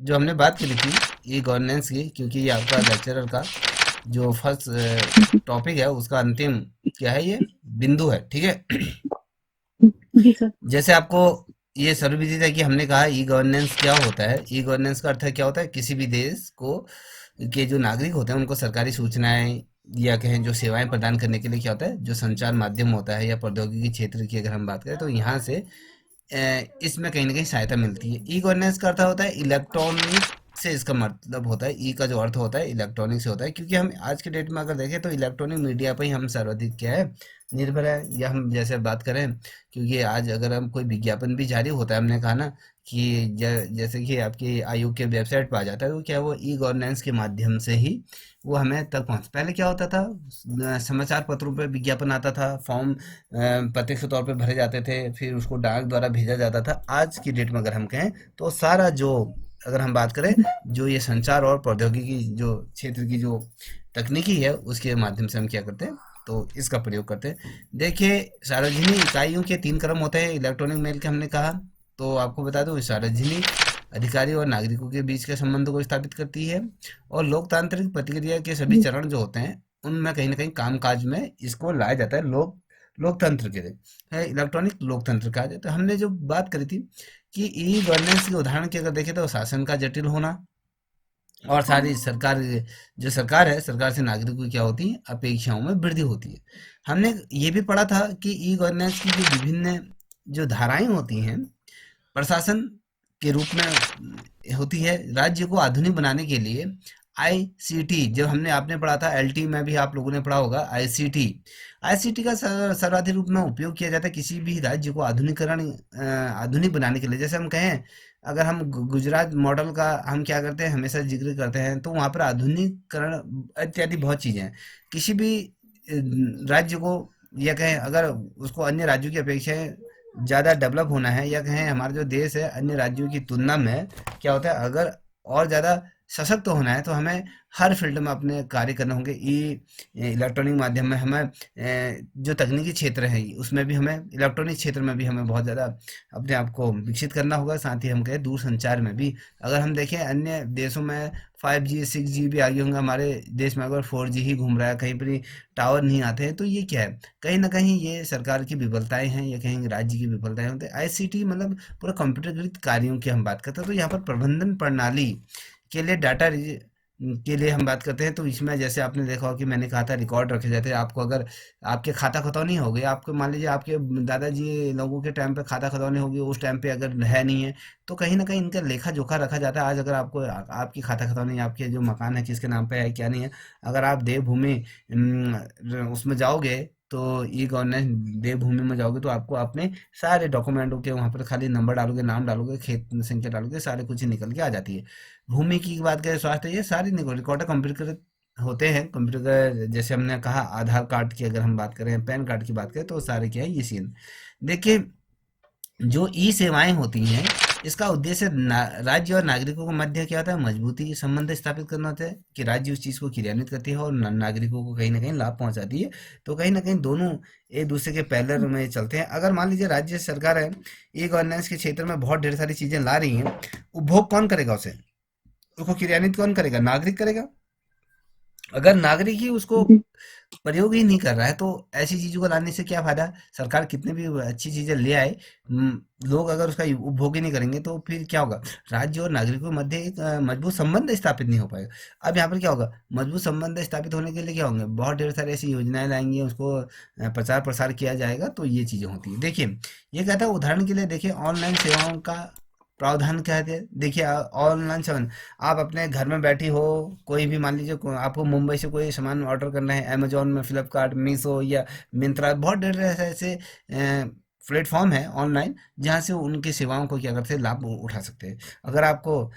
जो हमने बात करी थी ई गवर्नेंस की, क्योंकि ये आपका लेक्चरर का जो फर्स्ट टॉपिक है उसका अंतिम क्या है, ये बिंदु है, ठीक है। जी सर। जैसे आपको ये सर्वविदित है कि हमने कहा ई गवर्नेंस क्या होता है। ई गवर्नेंस का अर्थ है क्या होता है, किसी भी देश को के जो नागरिक होते हैं उनको सरकारी सूचनाएं या कहें जो सेवाएं प्रदान करने के लिए क्या होता है, जो संचार माध्यम होता है या प्रौद्योगिकी क्षेत्र की अगर हम बात करें तो यहाँ से इसमें कहीं ना कहीं सहायता मिलती है। ई गवर्नेंस का अर्थ होता है इलेक्ट्रॉनिक से, इसका मतलब होता है ई का जो अर्थ होता है इलेक्ट्रॉनिक से होता है, क्योंकि हम आज के डेट में अगर देखें तो इलेक्ट्रॉनिक मीडिया पर ही हम सर्वाधिक क्या है, निर्भर है। या हम जैसे बात करें, क्योंकि आज अगर हम कोई विज्ञापन भी जारी होता है, हमने कहा ना कि जैसे कि आपकी आयोग के वेबसाइट पर आ जाता है, तो क्या वो ई गवर्नेंस के माध्यम से ही वो हमें तक पहुंच। पहले क्या होता था, समाचार पत्रों पर विज्ञापन आता था, फॉर्म प्रत्यक्ष तौर पे भरे जाते थे, फिर उसको डाक द्वारा भेजा जाता था। आज की डेट में अगर हम कहें तो सारा जो, अगर हम बात करें, जो ये संचार और प्रौद्योगिकी जो क्षेत्र की जो तकनीकी है उसके माध्यम से हम क्या करते हैं, तो इसका प्रयोग करते हैं। देखिए, सार्वजनिक इकाइयों के 3 क्रम होते हैं इलेक्ट्रॉनिक मेल के, हमने कहा। तो आपको बता दूं, सार्वजनिक अधिकारी और नागरिकों के बीच के संबंधों को स्थापित करती है, और लोकतांत्रिक प्रतिक्रिया के सभी चरण जो होते हैं उनमें कहीं ना कहीं कामकाज में इसको लाया जाता है। लोकतंत्र के लिए है, इलेक्ट्रॉनिक लोकतंत्र कहा जाता है। हमने जो बात करी थी कि ई गवर्नेंस के उदाहरण की अगर देखें तो शासन का जटिल होना, और सारी सरकार, जो सरकार है, सरकार से नागरिकों की क्या होती है, अपेक्षाओं में वृद्धि होती है। हमने ये भी पढ़ा था कि ई गवर्नेंस की जो विभिन्न जो धाराएं होती हैं प्रशासन के रूप में होती है। राज्य को आधुनिक बनाने के लिए आईसीटी, जब हमने आपने पढ़ा था एलटी में भी आप लोगों ने पढ़ा होगा आईसीटी। आईसीटी का सर्वाधिक रूप में उपयोग किया जाता है किसी भी राज्य को आधुनिक बनाने के लिए। जैसे हम कहें, अगर हम गुजरात मॉडल का हम क्या करते हैं, हमेशा जिक्र करते हैं, तो वहाँ पर आधुनिकरण इत्यादि बहुत चीज़ें हैं। किसी भी राज्य को, या कहें अगर उसको अन्य राज्यों की अपेक्षा ज़्यादा डेवलप होना है, या कहें हमारा जो देश है अन्य राज्यों की तुलना में क्या होता है, अगर और ज़्यादा सशक्त होना है तो हमें हर फील्ड में अपने कार्य करने होंगे। इलेक्ट्रॉनिक माध्यम में हमें जो तकनीकी क्षेत्र है उसमें भी हमें, इलेक्ट्रॉनिक क्षेत्र में भी हमें बहुत ज़्यादा अपने आप को विकसित करना होगा। साथ ही हम कहें दूर संचार में भी, अगर हम देखें अन्य देशों में 5G 6G भी आगे होंगे, हमारे देश में अगर 4G ही घूम रहा है, कहीं पर ही टावर नहीं आते हैं, तो ये क्या है, कहीं ना कहीं ये सरकार की विफलताएं हैं या कहीं राज्य की विफलताएं होती है। आईसीटी मतलब पूरा कंप्यूटरकृत कार्यों की हम बात करते हैं, तो यहाँ पर प्रबंधन प्रणाली के लिए के लिए हम बात करते हैं। तो इसमें जैसे आपने देखा हो कि मैंने कहा था रिकॉर्ड रखे जाते हैं। आपको अगर आपके खाता खतौनी हो गई, आपको मान लीजिए आपके दादाजी लोगों के टाइम पे खाता खतौनी होगी, उस टाइम पे अगर है नहीं है, तो कहीं ना कहीं इनका लेखा जोखा रखा जाता है। आज अगर आपको आपकी खाता खतौनी, आपके जो मकान है किसके नाम पे है क्या नहीं है, अगर आप देवभूमि उसमें जाओगे, तो ई गवर्नेंस देवभूमि में जाओगे तो आपको अपने सारे डॉक्यूमेंटों के वहाँ पर खाली नंबर डालोगे, नाम डालोगे, खेत संख्या डालोगे, सारे कुछ ही निकल के आ जाती है। भूमि की बात करें, स्वास्थ्य, ये सारी रिकॉर्ड कंप्यूटर होते हैं। कंप्यूटर जैसे हमने कहा, आधार कार्ड की अगर हम बात करें, पैन कार्ड की बात करें, तो सारे क्या है, ये सीन। देखिए, जो ई सेवाएं होती हैं, इसका उद्देश्य राज्य और नागरिकों के मध्य क्या होता है, मजबूती संबंध स्थापित करना होता है, कि राज्य उस चीज़ को क्रियान्वित करती है और नागरिकों को कहीं ना कहीं लाभ पहुंचाती है। तो कहीं ना कहीं दोनों एक दूसरे के पैरेलल में चलते हैं। अगर मान लीजिए राज्य सरकार है, ई गवर्नेंस के क्षेत्र में बहुत ढेर सारी चीज़ें ला रही हैं, उपभोग कौन करेगा उसे, उसको क्रियान्वित कौन करेगा, नागरिक करेगा। अगर नागरिक ही उसको प्रयोग ही नहीं कर रहा है, तो ऐसी चीजों को लाने से क्या फायदा। सरकार कितने भी अच्छी चीजें ले आए, लोग अगर उसका उपभोग ही नहीं करेंगे तो फिर क्या होगा, राज्य और नागरिकों के मध्य एक मजबूत संबंध स्थापित नहीं हो पाएगा। अब यहाँ पर क्या होगा, मजबूत संबंध स्थापित होने के लिए क्या होंगे, बहुत ढेर सारी ऐसी योजनाएं लाएंगी, उसको प्रचार प्रसार किया जाएगा, तो ये चीजें होती है। देखिए, ये कहता है उदाहरण के लिए, देखिए ऑनलाइन सेवाओं का प्रावधान क्या है। देखिए, ऑनलाइन सेवन, आप अपने घर में बैठी हो, कोई भी मान लीजिए आपको मुंबई से कोई सामान ऑर्डर करना है, अमेजोन में, फ्लिपकार्ट, मीशो या मिंत्रा, बहुत ढेर ऐसे ऐसे प्लेटफॉर्म है ऑनलाइन, जहाँ से उनकी सेवाओं को क्या करते हैं, लाभ उठा सकते हैं। अगर आपको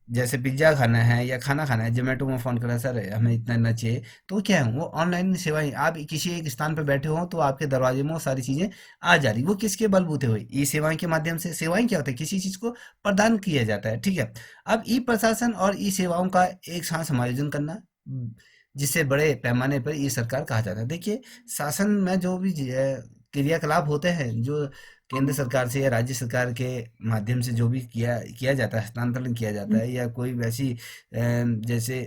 जैसे पिज्ज़ा खाना है या खाना खाना है, जोमेटो में फ़ोन करा, सर हमें इतना इतना चाहिए, तो क्या है, वो ऑनलाइन सेवाएं, आप किसी एक स्थान पर बैठे हो तो आपके दरवाजे में वो सारी चीज़ें आ जा रही। वो किसके बलबूते हुए, ई सेवाएं के माध्यम से। सेवाएं क्या होता है, किसी चीज़ को प्रदान किया जाता है, ठीक है। अब ई प्रशासन और ई सेवाओं का एक साथ समायोजन करना, जिससे बड़े पैमाने पर ई सरकार कहा जाता है। देखिए, शासन में जो भी क्रियाकलाप होते हैं, जो केंद्र सरकार से या राज्य सरकार के माध्यम से जो भी किया किया जाता है, हस्तांतरण किया जाता है, या कोई वैसी जैसे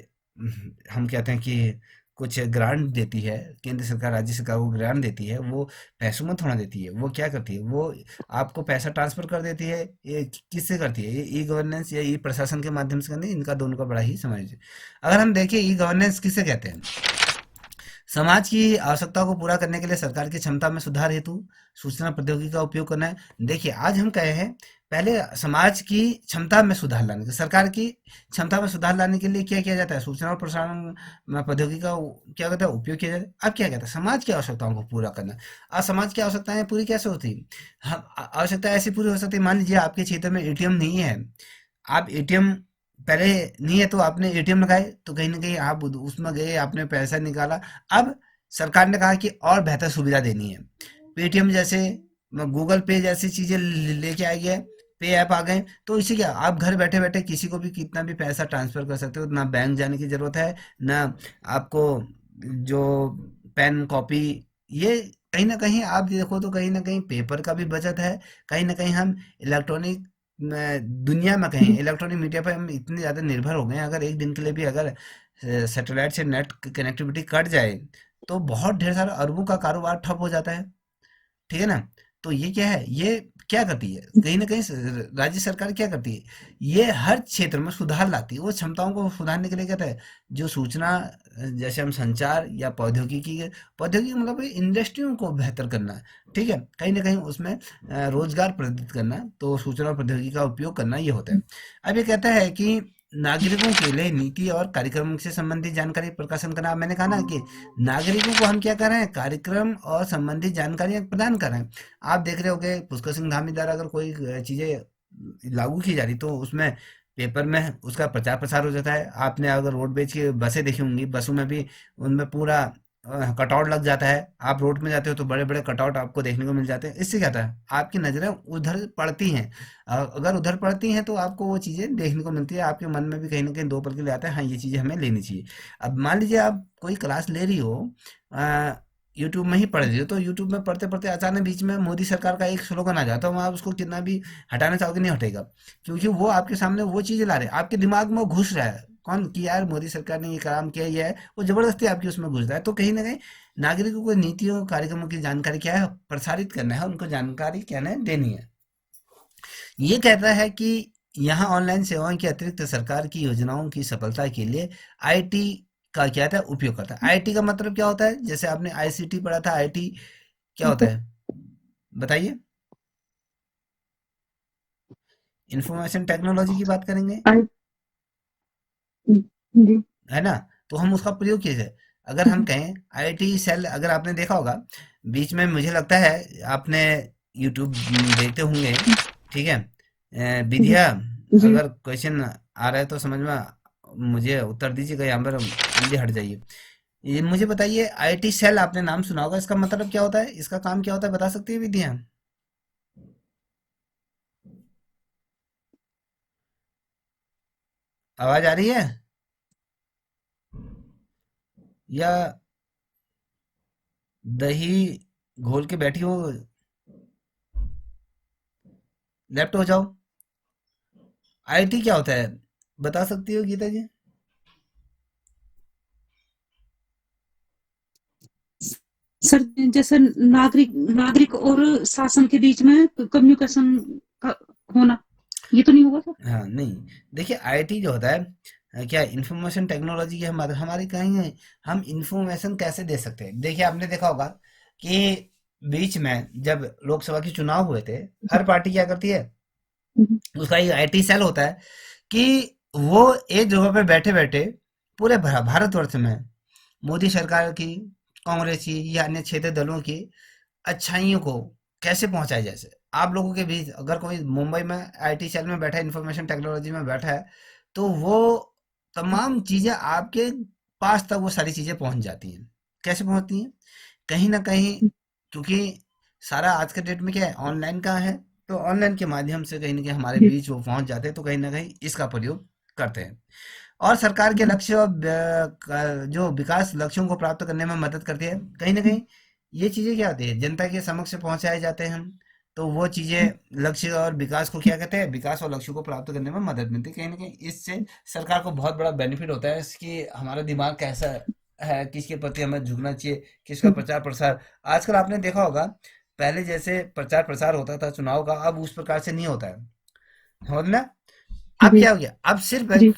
हम कहते हैं कि कुछ ग्रांट देती है केंद्र सरकार, राज्य सरकार को ग्रांट देती है, वो पैसों में थोड़ा देती है, वो क्या करती है, वो आपको पैसा ट्रांसफर कर देती है। ये किससे करती है? ये ई गवर्नेंस या ई प्रशासन के माध्यम से करनी, इनका दोनों का बड़ा ही समझ है। अगर हम देखें ई गवर्नेंस किसे कहते हैं, समाज की आवश्यकताओं को पूरा करने के लिए सरकार की क्षमता में सुधार हेतु सूचना प्रौद्योगिकी का उपयोग करना है। देखिए आज हम कहे हैं, पहले समाज की क्षमता में सुधार लाने के, सरकार की क्षमता में सुधार लाने के लिए क्या किया जाता है, सूचना और प्रसारण में प्रौद्योगिकी का क्या कहता है उपयोग किया जाता है। अब क्या कहता है, समाज की आवश्यकताओं को पूरा करना। आज समाज की आवश्यकताएं पूरी कैसे होती है, हम आवश्यकता ऐसी पूरी हो सकती है, मान लीजिए आपके क्षेत्र में एटीएम नहीं है, आप एटीएम पहले नहीं है तो आपने एटीएम लगाए, तो कहीं ना कहीं आप उसमें गए, आपने पैसा निकाला। अब सरकार ने कहा कि और बेहतर सुविधा देनी है, पेटीएम जैसे, गूगल पे जैसी चीजें लेके आ गया, पे ऐप आ गए, तो इसी क्या आप घर बैठे बैठे किसी को भी कितना भी पैसा ट्रांसफर कर सकते हो, ना बैंक जाने की जरूरत है, ना आपको जो पेन कॉपी, ये कहीं ना कहीं आप देखो तो कहीं ना कहीं पेपर का भी बचत है। कहीं ना कहीं हम इलेक्ट्रॉनिक दुनिया में, कहें इलेक्ट्रॉनिक मीडिया पर हम इतने ज़्यादा निर्भर हो गए हैं, अगर एक दिन के लिए भी अगर सैटेलाइट से नेट कनेक्टिविटी कट जाए तो बहुत ढेर सारा अरबों का कारोबार ठप हो जाता है। ठीक है ना? तो ये क्या है, ये क्या करती है, कहीं ना कहीं राज्य सरकार क्या करती है, ये हर क्षेत्र में सुधार लाती है। वो क्षमताओं को सुधारने के लिए कहता है, जो सूचना जैसे हम संचार या प्रौद्योगिकी, प्रौद्योगिकी मतलब इंडस्ट्रियों को बेहतर करना, ठीक है, कहीं ना कहीं उसमें रोजगार प्रदान करना, तो सूचना और प्रौद्योगिकी का उपयोग करना ये होता है। अब ये कहता है कि नागरिकों के लिए नीति और कार्यक्रम से संबंधित जानकारी प्रकाशन करना। मैंने कहा ना कि नागरिकों को हम क्या कर रहे हैं, कार्यक्रम और संबंधित जानकारियां प्रदान कर रहे हैं। आप देख रहे होंगे पुष्कर सिंह धामी द्वारा अगर कोई चीजें लागू की जा रही तो उसमें पेपर में उसका प्रचार प्रसार हो जाता है। आपने अगर रोडवेज की बसें देखी होंगी, बसों में भी उनमें पूरा कटआउट लग जाता है। आप रोड में जाते हो तो बड़े बड़े कटआउट आपको देखने को मिल जाते हैं। इससे क्या होता है, आपकी नज़रें उधर पड़ती हैं। अगर उधर पड़ती हैं तो आपको वो चीज़ें देखने को मिलती है, आपके मन में भी कहीं ना कहीं दो पल के लिए आता है, हाँ ये चीज़ें हमें लेनी चाहिए। अब मान लीजिए आप कोई क्लास ले रही हो, यूट्यूब में ही पढ़ रही हो, तो यूट्यूब में पढ़ते पढ़ते अचानक बीच में मोदी सरकार का एक स्लोगन आ जाता है, आप उसको कितना भी हटाना चाहोगे नहीं हटेगा, क्योंकि वो आपके सामने वो चीज़ें ला रहे हैं, आपके दिमाग में वो घुस रहा है, कौन कि यार मोदी सरकार ने ये काम किया, ये है, वो जबरदस्ती आपकी उसमें घुस रहा है। तो कहीं ना कहीं नागरिकों को नीतियों कार्यक्रमों की जानकारी क्या है, प्रसारित करना है, उनको जानकारी क्या है, देनी है। ये कहता है कि यहाँ ऑनलाइन सेवाओं के अतिरिक्त सरकार की योजनाओं की सफलता के लिए आईटी का क्या था उपयोग करता है। आईटी का मतलब क्या होता है, जैसे आपने आईसीटी पढ़ा था, आईटी क्या होता है बताइए। इंफॉर्मेशन टेक्नोलॉजी की बात करेंगे, आई जी। है ना? तो हम उसका प्रयोग कैसे, अगर हम कहें आईटी सेल, अगर आपने देखा होगा बीच में, मुझे लगता है आपने यूट्यूब देखते होंगे, ठीक है, जी। विद्या, जी। अगर क्वेश्चन आ रहा है तो समझ में मुझे उत्तर दीजिएगा, यहाँ पर जल्दी हट जाइए। ये मुझे बताइए, आईटी सेल आपने नाम सुना होगा, इसका मतलब क्या होता है, इसका काम क्या होता है, बता सकती है विद्या? आवाज आ रही है या दही घोल के बैठी हो, लेफ्ट हो जाओ। आईटी क्या होता है, बता सकती हो गीता जी? सर, जैसे नागरिक नागरिक और शासन के बीच में कम्युनिकेशन का होना, ये तो नहीं होगा सर? हाँ, नहीं, देखिए आईटी जो होता है, क्या इंफॉर्मेशन टेक्नोलॉजी की हमारी कहेंगे, हम इंफॉर्मेशन कैसे दे सकते हैं। देखिए आपने देखा होगा कि बीच में जब लोकसभा के चुनाव हुए थे, जी। हर पार्टी क्या करती है, जी। उसका एक आईटी सेल होता है कि वो एक जगह पे बैठे बैठे पूरे भारतवर्ष में मोदी सरकार की, कांग्रेस की या अन्य क्षेत्रीय दलों की अच्छाइयों को कैसे पहुंचाए। जैसे आप लोगों के बीच अगर कोई मुंबई में आईटी सेल में बैठा है, इंफॉर्मेशन टेक्नोलॉजी में बैठा है, तो वो तमाम चीजें आपके पास तक वो सारी चीजें पहुंच जाती हैं। कैसे पहुंचती हैं, कहीं ना कहीं, क्योंकि सारा आज के डेट में क्या है, ऑनलाइन का है, तो ऑनलाइन के माध्यम से कहीं ना कहीं हमारे जी। बीच वो पहुंच जाते हैं, तो कहीं ना कहीं इसका प्रयोग करते हैं। और सरकार के लक्ष्य और जो विकास लक्ष्यों को प्राप्त करने में मदद करती है। कहीं ना कहीं ये चीजें क्या होती है, जनता के समक्ष पहुंचाए जाते हैं हम, तो वो चीज़ें लक्ष्य और विकास को क्या कहते हैं, विकास और लक्ष्य को प्राप्त करने में मदद मिलती है। कहीं न कहीं इससे सरकार को बहुत बड़ा बेनिफिट होता है कि हमारा दिमाग कैसा है, किसके प्रति हमें झुकना चाहिए, किसका प्रचार-प्रसार। आजकल आपने देखा होगा, पहले जैसे प्रचार-प्रसार होता था चुनाव का, अब उस प्रकार से नहीं होता है। समझ में? अब जी क्या हो गया? अब सिर्फ़ जी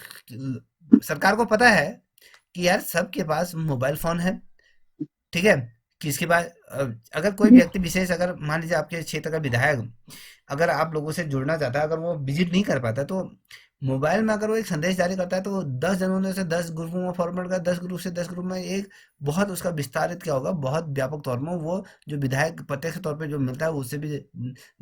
सरकार को पता है कि यार सबके पास मोबाइल फ़ोन है। ठीक है, किसके पास अगर कोई जी व्यक्ति विशेष, अगर मान लीजिए आपके क्षेत्र का विधायक अगर आप लोगों से जुड़ना चाहता है, अगर वो विजिट नहीं कर पाता, तो मोबाइल में अगर वो एक संदेश जारी करता है, तो 10 जनों ने से 10 ग्रुपों में फॉरवर्ड कर, 10 ग्रुप से 10 ग्रुप में एक बहुत उसका विस्तारित क्या होगा, बहुत व्यापक तौर में वो जो विधायक प्रत्यक्ष तौर पे जो मिलता है उससे भी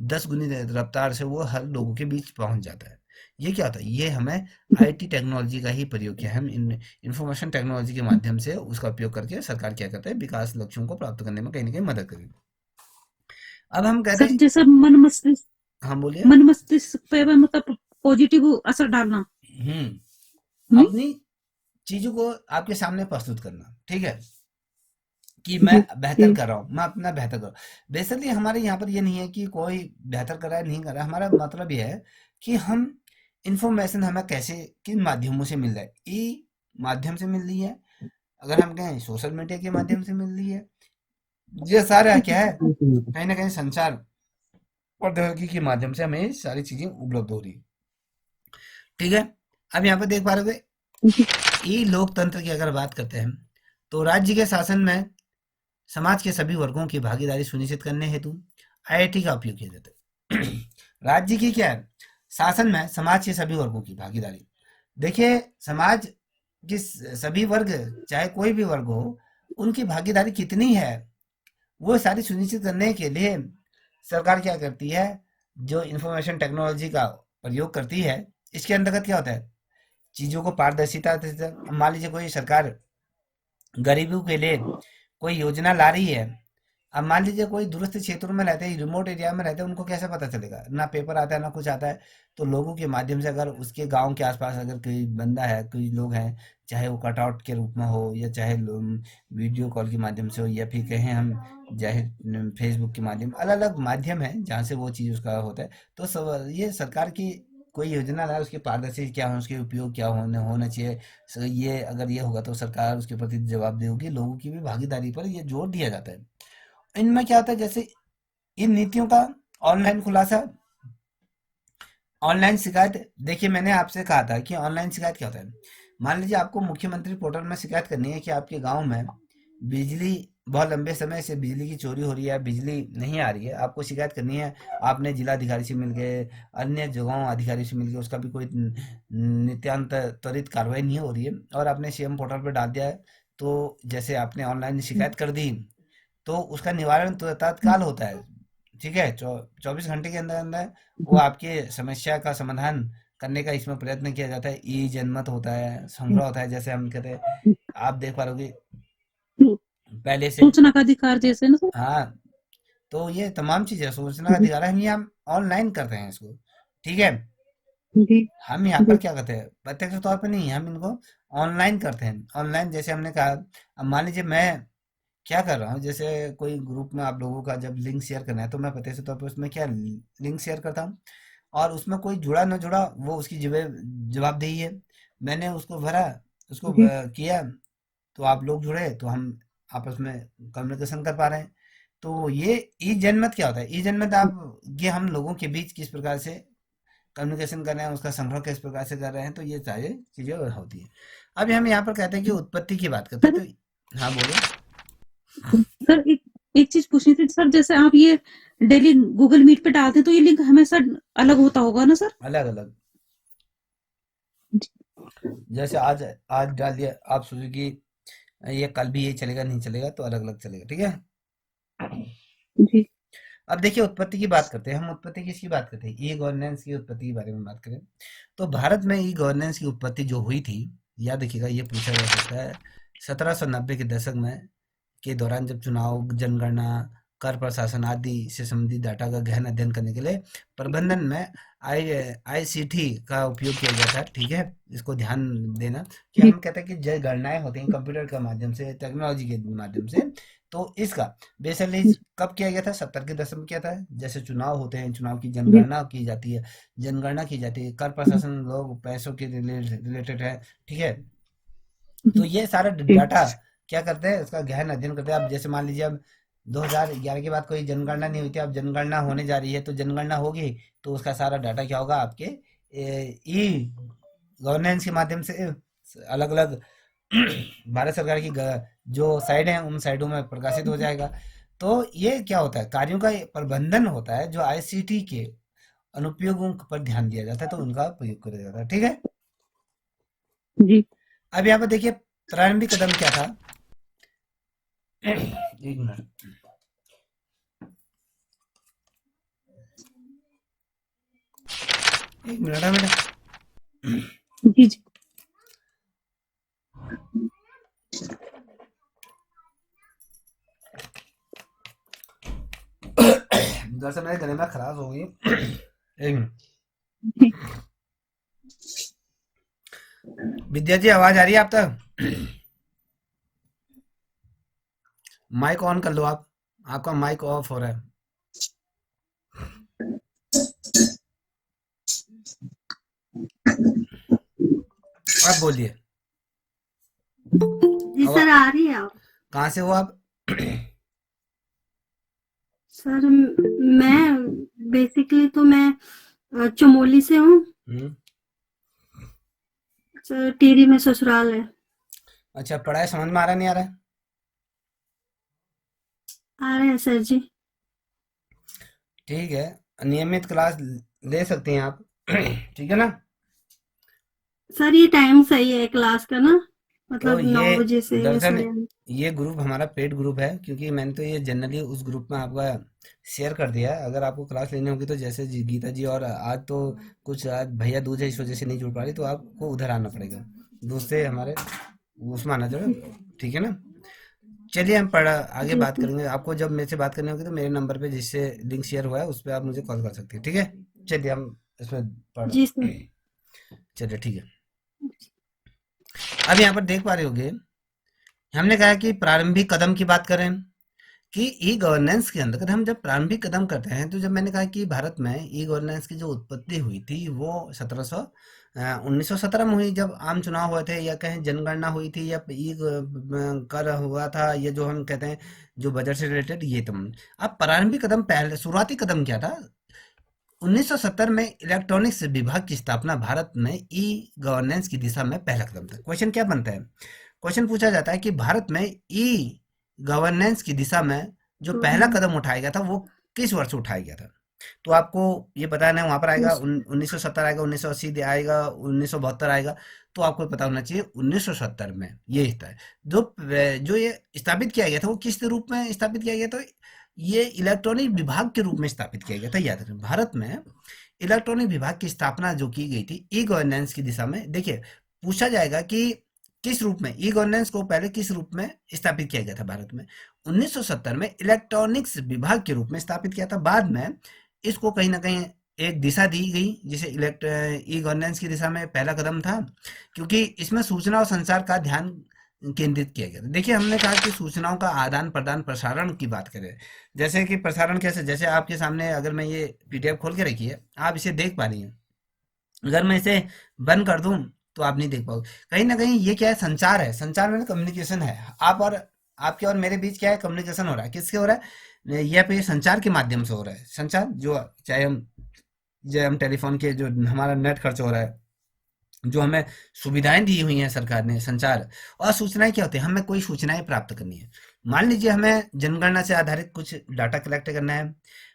10 गुनी रफ्तार से वो हर लोगों के बीच पहुंच जाता है। ये क्या होता है, ये हमें आईटी टेक्नोलॉजी का ही प्रयोग किया है। हम इंफॉर्मेशन टेक्नोलॉजी के माध्यम से उसका उपयोग करके सरकार क्या करता है, विकास लक्ष्यों को प्राप्त करने में कहीं ना कहीं मदद करेगी। अब हम कहते सर, हैं, जैसा हम बोलिए। मन मस्तिष्क पे मतलब पॉजिटिव असर डालना। हम्म, हम्म। अपनी चीजों को आपके सामने प्रस्तुत करना, ठीक है, कि मैं जी बेहतर जी कर रहा हूँ, मैं अपना बेहतर कर रहा हूँ। बेसिकली हमारे यहाँ पर ये नहीं है कि कोई बेहतर कर रहा है नहीं कर रहा है, हमारा मतलब ये है कि हम इंफॉर्मेशन हमें कैसे किन माध्यमों से मिल रहा है, ई माध्यम से मिल रही है, अगर हम कहें सोशल मीडिया के माध्यम से मिल रही है, ये सारा क्या है, कहीं ना कहीं संचार प्रौद्योगिकी के माध्यम से हमें ये सारी चीजें उपलब्ध हो रही है। ठीक है, अब यहाँ पे देख पा रहे जी ई लोकतंत्र की अगर बात करते हैं, तो राज्य के शासन में समाज के सभी वर्गों की भागीदारी सुनिश्चित करने हेतु आईआईटी का उपयोग किया जाता है। राज्य की क्या है, शासन में समाज के सभी वर्गों की भागीदारी। देखिए, समाज के सभी वर्ग, चाहे कोई भी वर्ग हो, उनकी भागीदारी कितनी है, वो सारी सुनिश्चित करने के लिए सरकार क्या करती है, जो इंफॉर्मेशन टेक्नोलॉजी का प्रयोग करती है, इसके अंतर्गत क्या होता है, चीज़ों को पारदर्शिता से, मान लीजिए कोई सरकार गरीबों के लिए कोई योजना ला रही है। अब मान लीजिए कोई दूरस्थ क्षेत्रों में रहते हैं, रिमोट एरिया में रहते हैं, उनको कैसे पता चलेगा, ना पेपर आता है ना कुछ आता है। तो लोगों के माध्यम से, अगर उसके गांव के आसपास अगर कोई बंदा है, कोई लोग हैं, चाहे वो कटआउट के रूप में हो, या चाहे वीडियो कॉल के माध्यम से हो, या फिर कहें हम जाहिर फेसबुक के माध्यम, अलग अलग माध्यम है जहाँ से वो चीज़ उसका होता है। तो सब ये सरकार की कोई योजना लाए, उसकी पारदर्शी क्या हो, उसके उपयोग क्या होने होना चाहिए, ये अगर ये होगा तो सरकार उसके प्रति जवाबदेह होगी, लोगों की भी भागीदारी पर ये जोर दिया जाता है। इनमें क्या होता है, जैसे इन नीतियों का ऑनलाइन खुलासा, ऑनलाइन शिकायत। देखिए, मैंने आपसे कहा था कि ऑनलाइन शिकायत क्या होता है। मान लीजिए आपको मुख्यमंत्री पोर्टल में शिकायत करनी है कि आपके गांव में बिजली, बहुत लंबे समय से बिजली की चोरी हो रही है, बिजली नहीं आ रही है, आपको शिकायत करनी है। आपने जिलाधिकारी से मिलके, अन्य जगहों अधिकारी से मिलके, उसका भी कोई नित्यांत त्वरित कार्रवाई नहीं हो रही है, और आपने सीएम पोर्टल पर डाल दिया है, तो जैसे आपने ऑनलाइन शिकायत कर दी, तो उसका निवारण तो तत्काल होता है। ठीक है, 24 घंटे के अंदर अंदर वो आपके समस्या का समाधान करने का इसमें प्रयत्न किया जाता है। ई जनमत होता है, संग्रह होता है, जैसे हम कहते हैं, आप देख पा रहे पहले से। सूचना का अधिकार जैसे ना सर। हाँ, तो ये तमाम चीजें सूचना का अधिकार है, हम ये हम ऑनलाइन करते हैं इसको। ठीक है, जी हम यहाँ पर क्या करते हैं, प्रत्यक्ष तौर पे नहीं, हम इनको ऑनलाइन करते हैं। ऑनलाइन जैसे हमने कहा, अब मान लीजिए मैं क्या कर रहा हूँ, जैसे कोई ग्रुप में आप लोगों का जब लिंक शेयर करना है, तो मैं प्रत्यक्ष तौर पर उसमें क्या लिंक शेयर करता हूँ, और उसमें कोई जुड़ा ना जुड़ा वो उसकी जवाबदेही है। मैंने उसको भरा, उसको जी किया, तो आप लोग जुड़े, तो हम आपस में कम्युनिकेशन कर पा रहे हैं। तो ये ई जनमत क्या होता है, ई जनमत आप ये हम लोगों के बीच किस प्रकार से कम्युनिकेशन कर रहे हैं, उसका संग्रह किस प्रकार से कर रहे हैं, तो ये सारी चीजें होती है। अब हम यहाँ पर कहते हैं कि उत्पत्ति की बात करते सर। हैं, तो हाँ बोलो। सर, एक एक चीज पूछनी थी सर, जैसे आप ये डेली गूगल मीट पे डालते हैं तो ये लिंक हमेशा अलग होता होगा ना सर? अलग अलग, जैसे आज आज डाल दिया, आप सोचो कि ये कल भी ये चलेगा, नहीं चलेगा, तो अलग अलग चलेगा। ठीक है, जी अब देखिए उत्पत्ति की बात करते हैं, हम उत्पत्ति किसकी बात करते हैं, ई गवर्नेंस की उत्पत्ति के बारे में बात करें, तो भारत में ई गवर्नेंस की उत्पत्ति जो हुई थी, याद रखिएगा, ये पूछा जा सकता है 1790 के दशक में के दौरान, जब चुनाव, जनगणना, कर प्रशासन आदि से संबंधित डाटा का गहन अध्ययन करने के लिए प्रबंधन में आई आईसीटी का उपयोग किया जाता है। ठीक है, इसको ध्यान देना कि जी हम कहते हैं कि जो गणनाएं होती हैं कंप्यूटर के माध्यम से, टेक्नोलॉजी के माध्यम से, तो इसका बेसिकली जी कब किया गया था? 70 के दशक में किया था। जैसे चुनाव होते हैं, चुनाव की जी जनगणना की जाती है, जनगणना की जाती है, कर प्रशासन लोग पैसों के रिलेटेड है, ठीक है। तो जी ये सारा जी डाटा क्या करते हैं, उसका गहन अध्ययन करते हैं। अब जैसे मान लीजिए अब 2011 के बाद कोई जनगणना नहीं हुई थी, अब जनगणना होने जा रही है, तो जनगणना होगी तो उसका सारा डाटा क्या होगा आपके ई गवर्नेंस के माध्यम से अलग अलग भारत सरकार की जो साइड है उन साइडों में प्रकाशित हो जाएगा। तो ये क्या होता है, कार्यों का प्रबंधन होता है जो आईसीटी के अनुप्रयोगों पर ध्यान दिया जाता है, तो उनका प्रयोग किया जाता है, ठीक है। जी अब यहाँ पर देखिए प्रारंभिक कदम क्या था। एक मिनट, एक मिनट है बेटा। जी जी दरअसल मेरे गले में खराश हो गई। एक मिनट। जी विद्या जी आवाज आ रही है आप तक? माइक ऑन कर लो आप, आपका माइक ऑफ हो रहा है। आप बोलिए। जी अब सर, आ रही है आप? कहाँ से हो आप? सर मैं बेसिकली तो मैं चमोली से हूँ हम्म, सर। टिहरी में ससुराल है। अच्छा, पढ़ाई समझ में आ रहा नहीं आ रहा है? आ रहे हैं सर जी। ठीक है, नियमित क्लास ले सकते हैं आप। ठीक है ना। सर ये टाइम सही है क्लास का ना? तो मतलब ये 9 बजे से या दरअसल 9:30? ये ग्रुप हमारा पेड ग्रुप है, क्योंकि मैंने तो ये जनरली उस ग्रुप में आपका शेयर कर दिया है। अगर आपको क्लास लेनी होगी तो जैसे गीता जी और आज तो कुछ आज भैया दूज है इस वजह से नहीं जुड़ पा रही, तो आपको उधर आना पड़ेगा, दूसरे हमारे उसमें आना चाहिए, ठीक है ना। चलिए हम पढ़ा आगे जी बात सर। करेंगे। आपको जब मेरे से बात करनी होगी तो मेरे नंबर पे जिससे लिंक शेयर हुआ है उस पर आप मुझे कॉल कर सकते हैं, ठीक है। चलिए हम इसमें पढ़ जी सर। चलिए ठीक है। अब यहाँ पर देख पा रहे होगे, हमने कहा कि प्रारंभिक कदम की बात करें कि ई गवर्नेंस के अंदर हम जब प्रारंभिक कदम करते हैं, तो जब मैंने कहा कि भारत में ई गवर्नेंस की जो उत्पत्ति हुई थी वो 1917 में हुई, जब आम चुनाव हुए थे या कहें जनगणना हुई थी या कर हुआ था, ये जो हम कहते हैं जो बजट से रिलेटेड ये तुम। अब प्रारंभिक कदम, पहले शुरुआती कदम क्या था? 1970 में इलेक्ट्रॉनिक्स विभाग की स्थापना भारत में ई गवर्नेंस की दिशा में पहला कदम था। क्वेश्चन क्या बनता है, क्वेश्चन पूछा जाता है कि भारत में ई गवर्नेंस की दिशा में जो पहला कदम उठाया गया था वो किस वर्ष उठाया गया था? तो आपको ये बताना है, वहां पर आएगा 1970 आएगा, 1980 आएगा, 1972 आएगा। तो आपको पता होना चाहिए 1970 में ये हिस्सा है। जो जो ये स्थापित किया गया था वो किस रूप में स्थापित किया गया था? ये इलेक्ट्रॉनिक विभाग के रूप में स्थापित किया गया था। याद रखें, भारत में इलेक्ट्रॉनिक विभाग की स्थापना जो की गई थी ई गवर्नेंस की दिशा में। देखिए, पूछा जाएगा कि किस रूप में ई गवर्नेंस को पहले किस रूप में स्थापित किया गया था भारत में? 1970 में इलेक्ट्रॉनिक्स विभाग के रूप में स्थापित किया था। बाद में इसको कहीं ना कहीं एक दिशा दी गई जिसे इलेक्ट ई गवर्नेंस की दिशा में पहला कदम था, क्योंकि इसमें सूचना और संचार का ध्यान केंद्रित किया गया था। देखिए, हमने कहा कि सूचनाओं का आदान प्रदान प्रसारण की बात करें, जैसे कि प्रसारण कैसे, जैसे आपके सामने अगर मैं ये पीडीएफ खोल के रखी है, आप इसे देख पा रही हैं। अगर मैं इसे बंद कर दूं तो आप नहीं देख पाओगे। कहीं ना कहीं ये क्या है, संचार है। संचार में कम्युनिकेशन है, आप और आपके और मेरे बीच क्या है, कम्युनिकेशन हो रहा है। किससे हो रहा है? ये पे संचार के माध्यम से हो रहा है। संचार जो चाहे हम टेलीफोन के जो हमारा नेट खर्च हो रहा है, जो हमें सुविधाएं दी हुई हैं सरकार ने, संचार। और सूचनाएं क्या होती है, हमें कोई सूचनाएं प्राप्त करनी है। मान लीजिए हमें जनगणना से आधारित कुछ डाटा कलेक्ट करना है,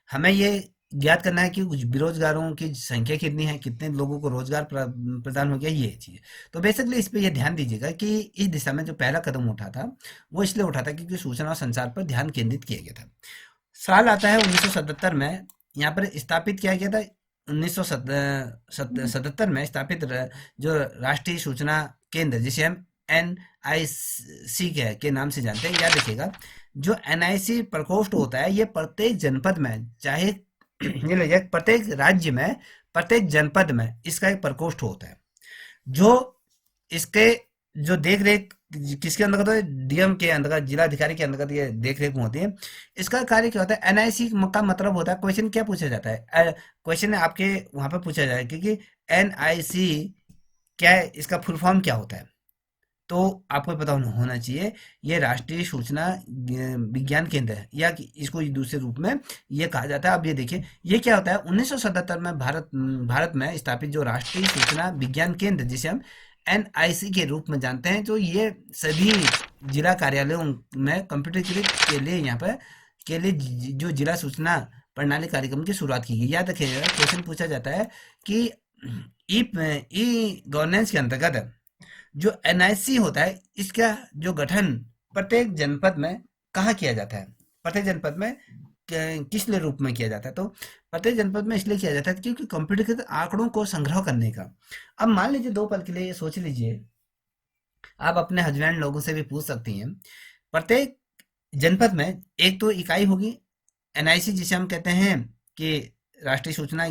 हमें ये ज्ञात करना है कि कुछ बेरोजगारों की संख्या कितनी है, कितने लोगों को रोजगार प्रदान हो गया, ये चीज। तो बेसिकली इस पे ये ध्यान दीजिएगा कि इस दिशा में जो पहला कदम उठा था वो इसलिए उठा था क्योंकि सूचना और संचार पर ध्यान केंद्रित किया गया था। साल आता है 1977 में, यहाँ पर स्थापित किया गया था। 1977 में स्थापित जो राष्ट्रीय सूचना केंद्र, जिसे हम NIC के नाम से जानते हैं। याद रखिएगा, जो NIC प्रकोष्ठ होता है ये प्रत्येक जनपद में, चाहे ये लीजिए प्रत्येक राज्य में, प्रत्येक जनपद में इसका एक प्रकोष्ठ होता है, जो इसके जो देख रेख किसके अंतर्गत होता है? डीएम के अंतर्गत, जिलाधिकारी के अंतर्गत ये देख रेख में होती है। इसका कार्य क्या होता है? एनआईसी का मतलब होता है, क्वेश्चन क्या पूछा जाता है, क्वेश्चन आपके वहां पर पूछा जाएगा कि एनआईसी क्या है, इसका फुल फॉर्म क्या होता है। तो आपको पता होना चाहिए, ये राष्ट्रीय सूचना विज्ञान केंद्र है, या कि इसको दूसरे रूप में ये कहा जाता है। अब ये देखिए, ये क्या होता है, 1977 में भारत में स्थापित जो राष्ट्रीय सूचना विज्ञान केंद्र, जिसे हम एनआईसी के रूप में जानते हैं, तो ये सभी जिला कार्यालयों में कंप्यूटरीकृत के लिए यहाँ पर के लिए जो जिला सूचना प्रणाली कार्यक्रम की शुरुआत की गई। याद रखिएगा, क्वेश्चन पूछा जाता है कि ई ई गवर्नेंस के अंतर्गत जो एनआईसी होता है, इसका जो गठन प्रत्येक जनपद में कहाँ किया जाता है, प्रत्येक जनपद में किस लिए रूप में किया जाता है। तो प्रत्येक जनपद में इसलिए किया जाता है क्योंकि कंप्यूटरीकृत आंकड़ों को संग्रह करने का। अब मान लीजिए, 2 पल के लिए ये सोच लीजिए, आप अपने हस्बैंड लोगों से भी पूछ सकती हैं, प्रत्येक जनपद में एक तो इकाई होगी एनआईसी, जिसे हम कहते हैं कि राष्ट्रीय सूचना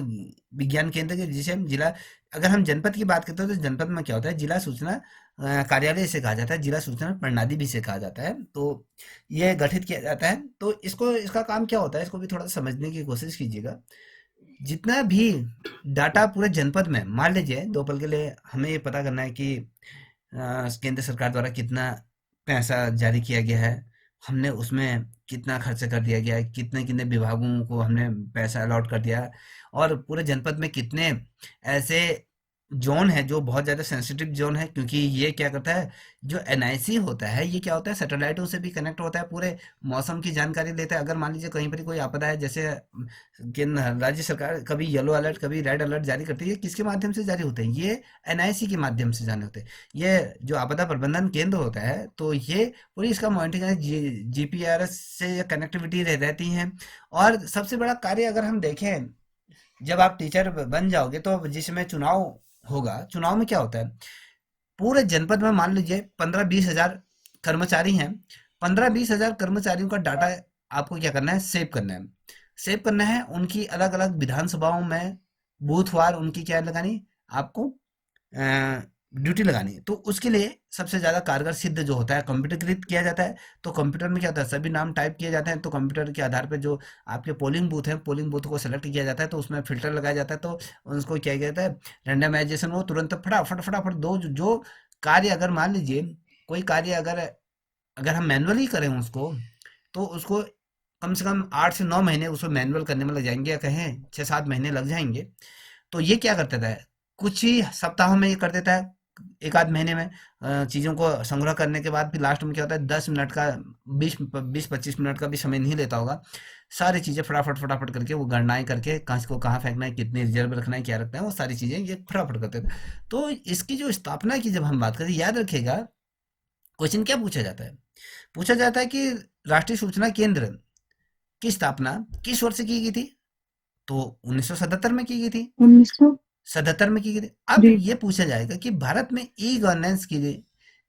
विज्ञान केंद्र के, जिसे हम जिला, अगर हम जनपद की बात करते हैं तो जनपद में क्या होता है, जिला सूचना कार्यालय से कहा जाता है, जिला सूचना प्रणाली भी से कहा जाता है। तो ये गठित किया जाता है। तो इसको, इसका काम क्या होता है, इसको भी थोड़ा समझने की कोशिश कीजिएगा। जितना भी डाटा पूरे जनपद में, मान लीजिए 2 पल के लिए हमें ये पता करना है कि केंद्र सरकार द्वारा कितना पैसा जारी किया गया है, हमने उसमें कितना खर्च कर दिया गया है, कितने कितने विभागों को हमने पैसा अलॉट कर दिया है, और पूरे जनपद में कितने ऐसे जोन है जो बहुत ज़्यादा सेंसिटिव जोन है। क्योंकि ये क्या करता है, जो एनआईसी होता है, ये क्या होता है, सैटेलाइटों से भी कनेक्ट होता है, पूरे मौसम की जानकारी लेता है। अगर मान लीजिए कहीं पर कोई आपदा है, जैसे केंद्र राज्य सरकार कभी येलो अलर्ट कभी रेड अलर्ट जारी करती है, किसके माध्यम से जारी होते हैं, ये एनआईसी के माध्यम से जारी होते हैं। ये जो आपदा प्रबंधन केंद्र होता है, तो ये पूरी इसका मॉनिटरिंग जीपीआरएस से कनेक्टिविटी रहती है। और सबसे बड़ा कार्य अगर हम देखें, जब आप टीचर बन जाओगे तो जिसमें चुनाव होगा, चुनाव में क्या होता है, पूरे जनपद में मान लीजिए 15-20 हजार कर्मचारी हैं, 15-20 हजार कर्मचारियों का डाटा आपको क्या करना है, सेव करना है। सेव करना है, उनकी अलग अलग विधानसभाओं में बूथवार उनकी क्या लगानी, आपको ड्यूटी लगानी है। तो उसके लिए सबसे ज़्यादा कारगर सिद्ध जो होता है, कंप्यूटरीकृत किया जाता है। तो कंप्यूटर में क्या होता है, सभी नाम टाइप किए जाते हैं, तो कंप्यूटर के आधार पे जो आपके पोलिंग बूथ हैं, पोलिंग बूथ को सेलेक्ट किया जाता है, तो उसमें फिल्टर लगाया जाता है, तो उसको क्या किया जाता है, रैंडमाइजेशन, वो तुरंत फटाफट फटाफट दो जो कार्य, अगर मान लीजिए कोई कार्य अगर अगर हम मैनुअली करें उसको, तो उसको कम से कम 8 से 9 महीने उसको मैनुअल करने में लग जाएंगे, या कहें 6-7 महीने लग जाएंगे। तो ये क्या करता था, कुछ ही सप्ताहों में ये कर देता है, एक आध महीने में चीज़ों को संग्रह करने के बाद फिर लास्ट में क्या होता है, 10 मिनट का, 20-25 मिनट का भी समय नहीं लेता होगा, सारी चीज़ें फटाफट फटाफट करके वो गणनाएं करके कहाँ को कहाँ फेंकना है, कितनी रिजर्व रखना है, क्या रखना है, वो सारी चीज़ें ये फटाफट करते थे। तो इसकी जो स्थापना की जब हम बात करें, याद रखिएगा, क्वेश्चन क्या पूछा जाता है, पूछा जाता है कि राष्ट्रीय सूचना केंद्र की स्थापना किस वर्ष की गई थी। तो 1977 में की गई थी, 77 में की गई थी। अब जी ये पूछा जाएगा कि भारत में ई गवर्नेंस की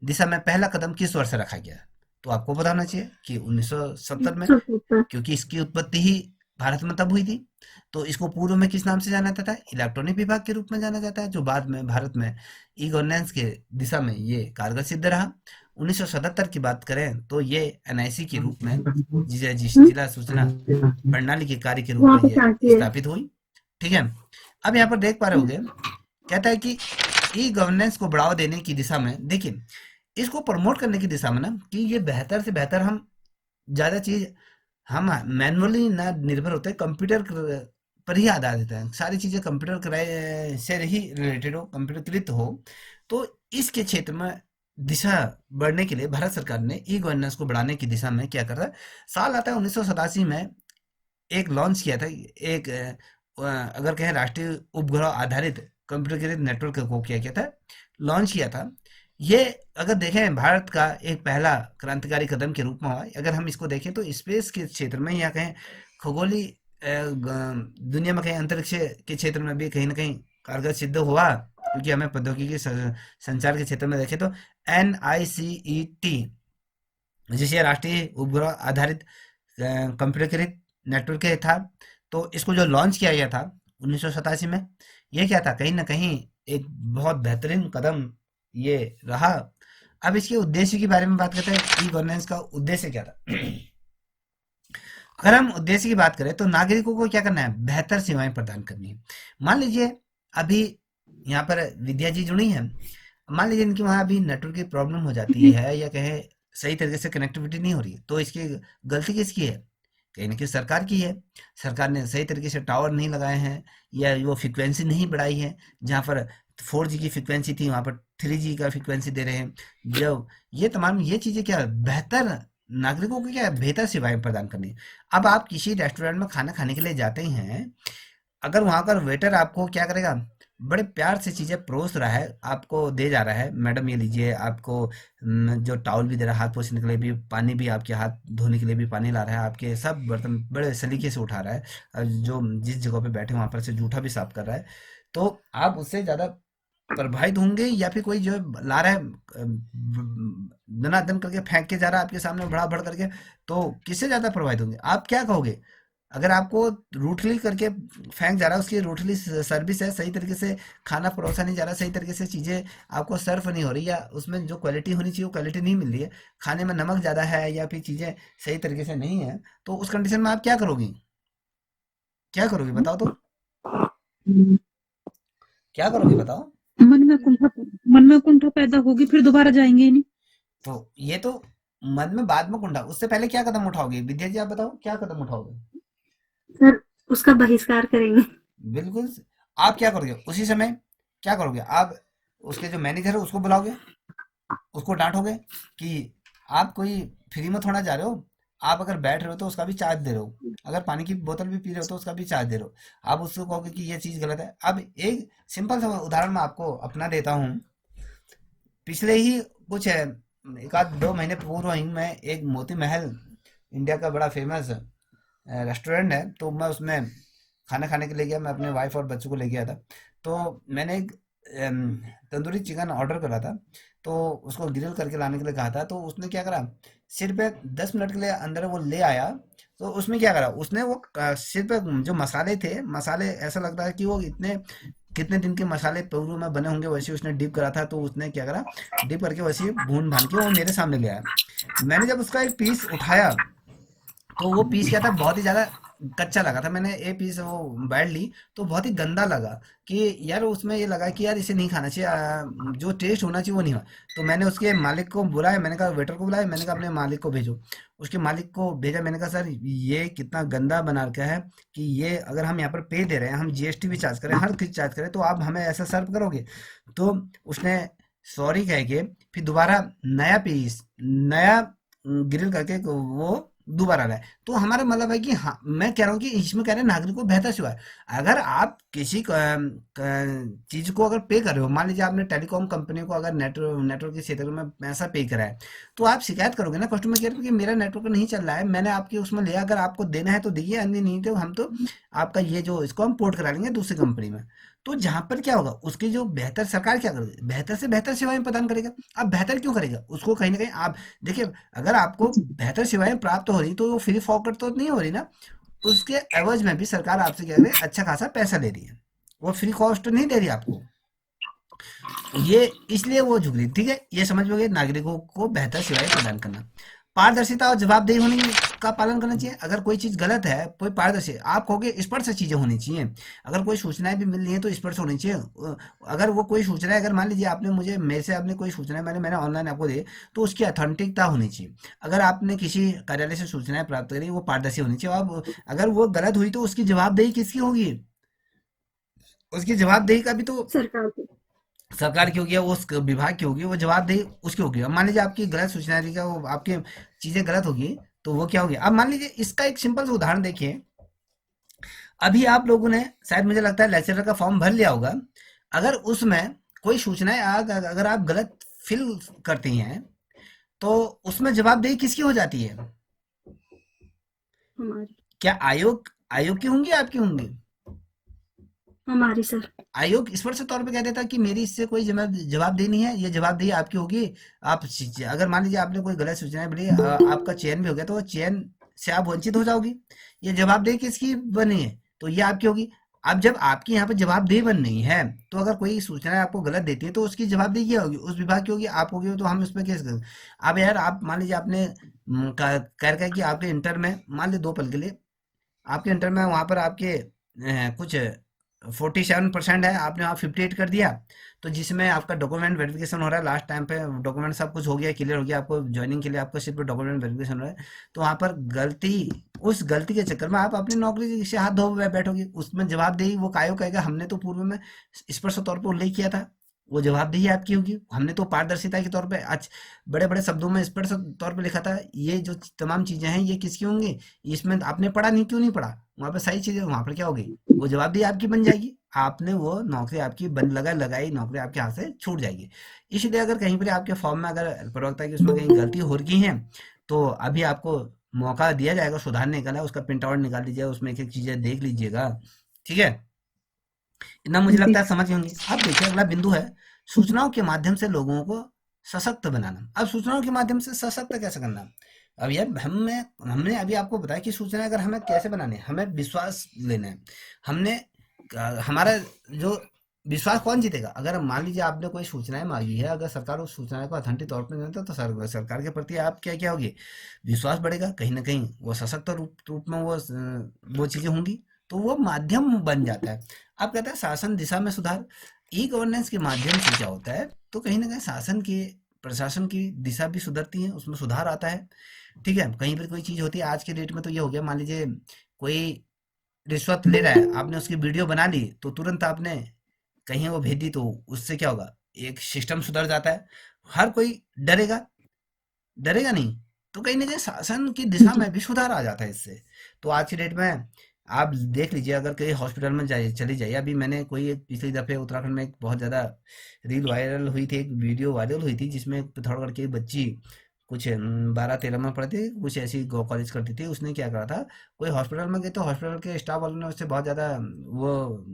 दिशा में पहला कदम किस वर्ष रखा गया। तो आपको पता होना चाहिए कि 1970 में, 170। क्योंकि इसकी उत्पत्ति ही भारत में तब हुई थी। तो इसको पूर्व में किस नाम से जाना जाता है, इलेक्ट्रॉनिक विभाग के रूप में जाना जाता है, जो बाद में भारत में ई गवर्नेंस के दिशा में ये कारगर सिद्ध रहा। 1977 की बात करें तो ये एनआईसी के रूप में, जिला सूचना प्रणाली के कार्य के रूप वहाँ में पे ये चाहती है। स्थापित हुई। ठीक है, अब यहाँ पर देख पा रहे होंगे, कहता है कि ई गवर्नेंस को बढ़ावा देने की दिशा में, देखिए इसको प्रमोट करने की दिशा में ना, कि ये बेहतर से बेहतर हम ज़्यादा चीज़ हम मैनुअली ना निर्भर होते, कंप्यूटर पर ही आधारित है, सारी चीज़ें कंप्यूटर से ही रिलेटेड हो, कंप्यूटरकृत हो। तो इसके क्षेत्र में दिशा बढ़ने के लिए भारत सरकार ने ई गवर्नेंस को बढ़ाने की दिशा में क्या कर रहा है, साल आता है 1987 में एक लॉन्च किया था, एक अगर कहें राष्ट्रीय उपग्रह आधारित कंप्यूटरीकृत नेटवर्क को क्या किया था, लॉन्च किया था। ये अगर देखें भारत का एक पहला क्रांतिकारी कदम के रूप में हुआ। अगर हम इसको देखें तो स्पेस के क्षेत्र में, या कहें खगोलीय दुनिया में, कहीं अंतरिक्ष के क्षेत्र में भी कहीं ना कहीं कारगर सिद्ध हुआ। क्योंकि हमें प्रौद्योगिकी संचार के क्षेत्र में देखें तो NICET, जिसे राष्ट्रीय उपग्रह आधारित कंप्यूटरीकृत नेटवर्क था, तो इसको जो लॉन्च किया गया था 1987 में, ये क्या था, कहीं ना कहीं एक बहुत बेहतरीन कदम ये रहा अब इसके उद्देश्य के बारे में बात करते हैं, ई गवर्नेंस का उद्देश्य क्या था। अगर हम उद्देश्य की बात करें तो नागरिकों को क्या करना है, बेहतर सेवाएं प्रदान करनी है। मान लीजिए अभी यहाँ पर विद्या जी जुड़ी हैं, मान लीजिए इनकी वहाँ अभी नेटवर्क की प्रॉब्लम हो जाती है या कहे सही तरीके से कनेक्टिविटी नहीं हो रही है, तो इसकी गलती किसकी है, कहीं ना कहीं सरकार की है। सरकार ने सही तरीके से टावर नहीं लगाए हैं या वो फ्रिक्वेंसी नहीं बढ़ाई है। जहाँ पर 4G की फ्रिक्वेंसी थी वहाँ पर 3G का फ्रिक्वेंसी दे रहे हैं। जब ये तमाम ये चीज़ें क्या बेहतर नागरिकों को क्या बेहतर सेवाएं प्रदान करनी है। अब आप किसी रेस्टोरेंट में खाना खाने के लिए जाते हैं, अगर वहाँ का वेटर आपको क्या करेगा, बड़े प्यार से चीज़ें परोस रहा है, आपको दे जा रहा है, मैडम ये लीजिए, आपको जो टॉवल भी दे रहा है, हाथ पोंछने के लिए भी, पानी भी, आपके हाथ धोने के लिए भी पानी ला रहा है, आपके सब बर्तन बड़े सलीके से उठा रहा है, जो जिस जगह पे बैठे वहाँ पर से जूठा भी साफ कर रहा है, तो आप उससे ज़्यादा प्रभावित होंगे या फिर कोई जो ला रहा है दनादन करके फेंक के जा रहा है आपके सामने भड़ा भड़ करके, तो किससे ज़्यादा प्रभावित होंगे, आप क्या कहोगे। अगर आपको रूटली करके फेंक जा रहा है, उसकी रूटली सर्विस है, सही तरीके से खाना परोसा नहीं जा रहा, सही तरीके से चीज़ें आपको सर्व नहीं हो रही, या उसमें जो क्वालिटी होनी चाहिए वो क्वालिटी नहीं मिल रही है, खाने में नमक ज़्यादा है या फिर चीज़ें सही तरीके से नहीं है, तो उस कंडीशन में आप क्या करोगी, क्या करोगी बताओ तो, क्या करोगी बताओ। मन में कुंठा मन में कुंठा पैदा होगी, फिर दोबारा जाएंगे ही नहीं। तो ये तो मन में बाद में कुंडा, उससे पहले क्या कदम उठाओगे विद्या जी, आप बताओ क्या कदम उठाओगे। सर उसका बहिष्कार करेंगे। बिल्कुल आप क्या करोगे उसी समय, क्या करोगे आप, उसके जो मैनेजर है उसको बुलाओगे, उसको डांटोगे कि आप कोई फ्री में थोड़ा जा रहे हो, आप अगर बैठ रहे हो तो उसका भी चार्ज दे रहे हो, अगर पानी की बोतल भी पी रहे हो तो उसका भी चार्ज दे रहे हो, आप उसको कहोगे कि ये चीज़ गलत है। अब एक सिंपल सा उदाहरण मैं आपको अपना देता हूँ। पिछले ही कुछ एक आध 2 महीने पूर्व ही मैं एक मोती महल, इंडिया का बड़ा फेमस रेस्टोरेंट है, तो मैं उसमें खाना खाने के लिए गया, मैं अपने वाइफ और बच्चों को ले गया था। तो मैंने एक तंदूरी चिकन ऑर्डर करा था, तो उसको ग्रिल करके लाने के लिए कहा था, तो उसने क्या करा, सिर्फ 10 मिनट के लिए अंदर वो ले आया। तो उसमें क्या करा उसने, वो सिर्फ जो मसाले थे, मसाले ऐसा लग रहा है कि वो इतने कितने दिन के मसाले पूर्व में बने होंगे वैसे उसने डिप करा था, तो उसने क्या करा, डिप करके वैसे भून भान के वो मेरे सामने ले आया। मैंने जब उसका एक पीस उठाया, तो वो पीस क्या था, बहुत ही ज़्यादा कच्चा लगा था। मैंने एक पीस वो बैठ ली तो बहुत ही गंदा लगा कि यार, उसमें ये लगा कि यार इसे नहीं खाना चाहिए, जो टेस्ट होना चाहिए वो नहीं हुआ। तो मैंने उसके मालिक को बुलाया, मैंने कहा वेटर को बुलाया, मैंने कहा अपने मालिक को भेजो। उसके मालिक को भेजा, मैंने कहा सर ये कितना गंदा बना रखा है कि ये अगर हम यहाँ पर पे दे रहे हैं, हम जीएसटी भी चार्ज करें, हर चीज़ चार्ज करें, तो आप हमें ऐसा सर्व करोगे। तो उसने सॉरी कह के फिर दोबारा नया पीस, नया ग्रिल करके वो दोबारा लाए। तो हमारा मतलब है कि हाँ, मैं कह रहा हूँ कि इसमें कह रहे हैं नागरिक को बेहतर सेवा है। अगर आप किसी चीज को अगर पे कर रहे हो, मान लीजिए आपने टेलीकॉम कंपनी को अगर नेटवर्क के क्षेत्र में पैसा पे करा है, तो आप शिकायत करोगे ना कस्टमर केयर पे कि मेरा नेटवर्क नहीं चल रहा है, मैंने आपके उसमें लिया, अगर आपको देना है तो दीजिए, अन्य नहीं तो हम तो आपका ये जो इसको हम पोर्ट करा लेंगे दूसरी कंपनी में। तो जहां पर क्या होगा, उसकी जो बेहतर सरकार क्या करेगी, बेहतर से बेहतर सेवाएं प्रदान करेगा। अब बेहतर क्यों करेगा, उसको कहीं ना कहीं आप देखिए, अगर आपको बेहतर सेवाएं प्राप्त हो रही तो वो फ्री फॉकट तो नहीं हो रही ना, उसके एवज में भी सरकार आपसे क्या कर रही है, अच्छा खासा पैसा ले रही है, वो फ्री कॉस्ट नहीं दे रही आपको, ये इसलिए वो झुक रही। ठीक है, ये समझ में गए, नागरिकों को बेहतर सेवाएं प्रदान करना, पारदर्शिता और जवाबदेही होने का पालन करना चाहिए। अगर कोई चीज गलत है, कोई पारदर्शी, आप कहोगे स्पष्ट से चीजें होनी चाहिए। अगर कोई सूचनाएं भी मिल रही है तो स्पष्ट होनी चाहिए। अगर वो कोई सूचना, अगर मान लीजिए आपने मुझे, मेरे से आपने कोई सूचना मैंने मैंने ऑनलाइन आपको दी, तो उसकी अथेंटिकता होनी चाहिए। अगर आपने किसी कार्यालय से सूचनाएं प्राप्त करी, वो पारदर्शी होनी चाहिए। अब अगर वो गलत हुई तो उसकी जवाबदेही किसकी होगी, उसकी जवाबदेही का भी तो सरकार को। सरकार की होगी या उस विभाग की होगी, वो जवाबदेही उसकी होगी। अब मान लीजिए आपकी गलत सूचना दी, वो आपकी चीजें गलत होगी, तो वो क्या होगी। अब मान लीजिए इसका एक सिंपल सा उदाहरण देखिए, अभी आप लोगों ने शायद मुझे लगता है लेक्चरर का फॉर्म भर लिया होगा, अगर उसमें कोई सूचनाएं अगर आप गलत फिल करती हैं, तो उसमें जवाबदेही किसकी हो जाती है, हमारी क्या आयोग आयोग की होंगी, आपकी होंगी। हमारी सर। आयोग स्पष्ट तौर पे कह देता कि मेरी इससे कोई जवाबदेही नहीं है, ये जवाबदेही आपकी होगी। आप अगर मान लीजिए आपने कोई गलत सूचनाएं बोली, आपका चयन भी हो गया, तो वो चयन से आप वंचित हो जाओगी, ये जवाबदेही किसकी बनी है, तो ये आपकी होगी। अब जब आपकी यहाँ पे जवाबदेही बन नहीं है, तो अगर कोई सूचना आपको गलत देती है तो उसकी जवाबदेही क्या होगी? उस विभाग की होगी, आप होगी, तो हम उसमें केस करेंगे। अब यार आप मान लीजिए आपने कह रखा है कि आपके इंटर में मान लीजिए 2 पल के लिए आपके इंटर में वहाँ पर आपके कुछ 47% है, आपने वहाँ 58 कर दिया, तो जिसमें आपका डॉक्यूमेंट वेरिफिकेशन हो रहा है, लास्ट टाइम पे डॉक्यूमेंट सब कुछ हो गया, क्लियर हो गया, आपको ज्वाइनिंग के लिए आपका सिर्फ डॉक्यूमेंट वेरिफिकेशन हो रहा है, तो वहाँ पर गलती, उस गलती के चक्कर में आप अपनी नौकरी से हाथ धो बैठोगे, उसमें जवाबदेही वो कायो कहेगा हमने तो पूर्व में स्पष्ट तौर पर उल्लेख किया था, वो जवाबदेही आपकी होगी। हमने तो पारदर्शिता के तौर पे आज बड़े बड़े शब्दों में स्पष्ट तौर पे लिखा था, ये जो तमाम चीजें हैं ये किसकी होंगी, इसमें आपने पढ़ा नहीं, क्यों नहीं पढ़ा? वहां पर सही चीजें, वहां पर क्या होगी, वो जवाबदेही आपकी बन जाएगी, आपने वो नौकरी आपकी बन लगाई नौकरी आपके हाथ से छूट जाएगी। इसलिए अगर कहीं पर आपके फॉर्म में अगर प्रवक्ता की उसमें कहीं गलती हो रही है, तो अभी आपको मौका दिया जाएगा सुधारने का, ना उसका प्रिंट आउट निकाल लीजिएगा, उसमें एक एक चीजें देख लीजिएगा, ठीक है? इतना मुझे जी लगता है समझ गए होंगे। अब देखिए अगला बिंदु है सूचनाओं के माध्यम से लोगों को सशक्त बनाना। अब सूचनाओं के माध्यम से सशक्त कैसे करना? अब यार हमने हमने अभी आपको बताया कि सूचना अगर हमें कैसे बनानी है, हमें विश्वास लेना है। हमने हमारा जो विश्वास कौन जीतेगा? अगर मान लीजिए आपने कोई सूचनाएं मांगी है, अगर सरकार उस सूचना को अथेंटिक तौर पर नहीं देता, तो सरकार के प्रति आप क्या क्या होगी, विश्वास बढ़ेगा, कहीं ना कहीं वो सशक्त रूप में वो चीजें होंगी, तो वो माध्यम बन जाता है। अब कहते हैं शासन दिशा में सुधार। ई गवर्नेंस के माध्यम से क्या होता है, तो कहीं ना कहीं शासन की, प्रशासन की दिशा भी सुधरती है, उसमें सुधार आता है, ठीक है? कहीं पर कोई चीज होती है, आज के डेट में तो ये हो गया, मान लीजिए कोई रिश्वत ले रहा है, आपने उसकी वीडियो बना ली, तो तुरंत आपने कहीं वो भेज दी, तो उससे क्या होगा, एक सिस्टम सुधर जाता है, हर कोई डरेगा, डरेगा नहीं, तो कहीं ना कहीं शासन की दिशा जी में भी सुधार आ जाता है इससे। तो आज की डेट में आप देख लीजिए, अगर कहीं हॉस्पिटल में जाइए, चली जाइए, अभी मैंने कोई एक पिछली दफे उत्तराखंड में एक बहुत ज्यादा रील वायरल हुई थी, एक वीडियो वायरल हुई थी, जिसमें पिथौरागढ़ की बच्ची कुछ 12-13 में पढ़ती थी, कुछ ऐसी कॉलेज करती थी, उसने क्या करा था, कोई हॉस्पिटल में गई, तो हॉस्पिटल के स्टाफ वालों ने उससे बहुत ज्यादा वो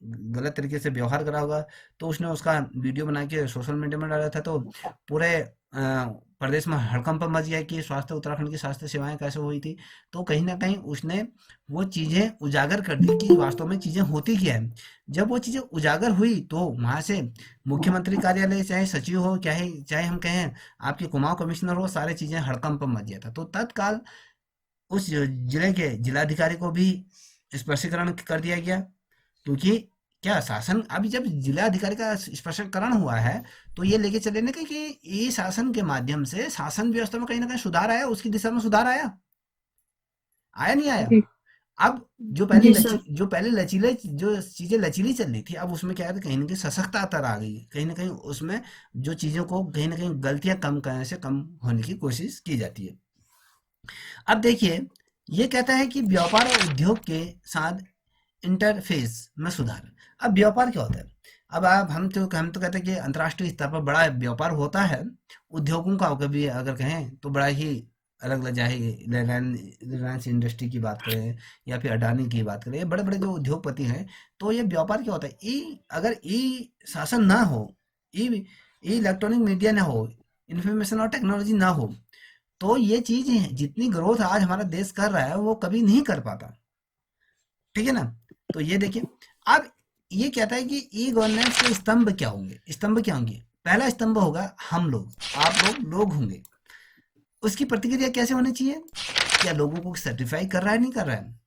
गलत तरीके से व्यवहार करा होगा, तो उसने उसका वीडियो बना के सोशल मीडिया में डाला था, तो पूरे प्रदेश में हड़कंप मच गया कि स्वास्थ्य, उत्तराखंड की स्वास्थ्य सेवाएं कैसे हुई थी। तो कहीं ना कहीं उसने वो चीजें उजागर कर दी कि वास्तव में चीजें होती क्या है। जब वो चीजें उजागर हुई, तो वहां से मुख्यमंत्री कार्यालय, चाहे सचिव हो, चाहे चाहे हम कहें आपके कुमाऊं कमिश्नर हो, सारे चीजें हड़कंप मच गया था। तो तत्काल उस जिले के जिलाधिकारी को भी स्पष्टीकरण कर दिया गया, क्योंकि क्या शासन, अभी जब जिलाधिकारी का स्पष्टीकरण हुआ है, तो ये लेके चले ना कि ये शासन के माध्यम से शासन व्यवस्था में कहीं ना कहीं सुधार आया, उसकी दिशा में सुधार आया, आया नहीं आया? जी अब जी सर। जो पहले लचीले, जो चीजें लचीली चल रही थी, अब उसमें क्या है, कहीं ना कहीं सशक्तता आ गई, कहीं ना कहीं उसमें जो चीजों को कहीं ना कहीं गलतियां कम करने से कम होने की कोशिश की जाती है। अब देखिए, ये कहता है कि व्यापार और उद्योग के साथ इंटरफेस में सुधार। अब व्यापार क्या होता है? अब आप हम तो कहते हैं कि अंतर्राष्ट्रीय स्तर पर बड़ा व्यापार होता है, उद्योगों का कभी अगर कहें तो बड़ा ही अलग अलग, चाहे रिलायंस इंडस्ट्री की बात करें या फिर अडानी की बात करें, ये बड़े बड़े जो उद्योगपति हैं, तो ये व्यापार क्या होता है, ई अगर ई शासन ना हो, ई ई इलेक्ट्रॉनिक मीडिया ना हो, इंफॉर्मेशन और टेक्नोलॉजी ना हो, तो ये चीज जितनी ग्रोथ आज हमारा देश कर रहा है वो कभी नहीं कर पाता, ठीक है ना? तो ये देखिए, अब ये कहता है कि ई गवर्नेंस के स्तंभ क्या होंगे, स्तंभ क्या होंगे? पहला स्तंभ होगा हम लोग, आप लोग होंगे। उसकी प्रतिक्रिया कैसे होनी चाहिए? क्या लोगों को सर्टिफाई कर रहा है, नहीं कर रहा है?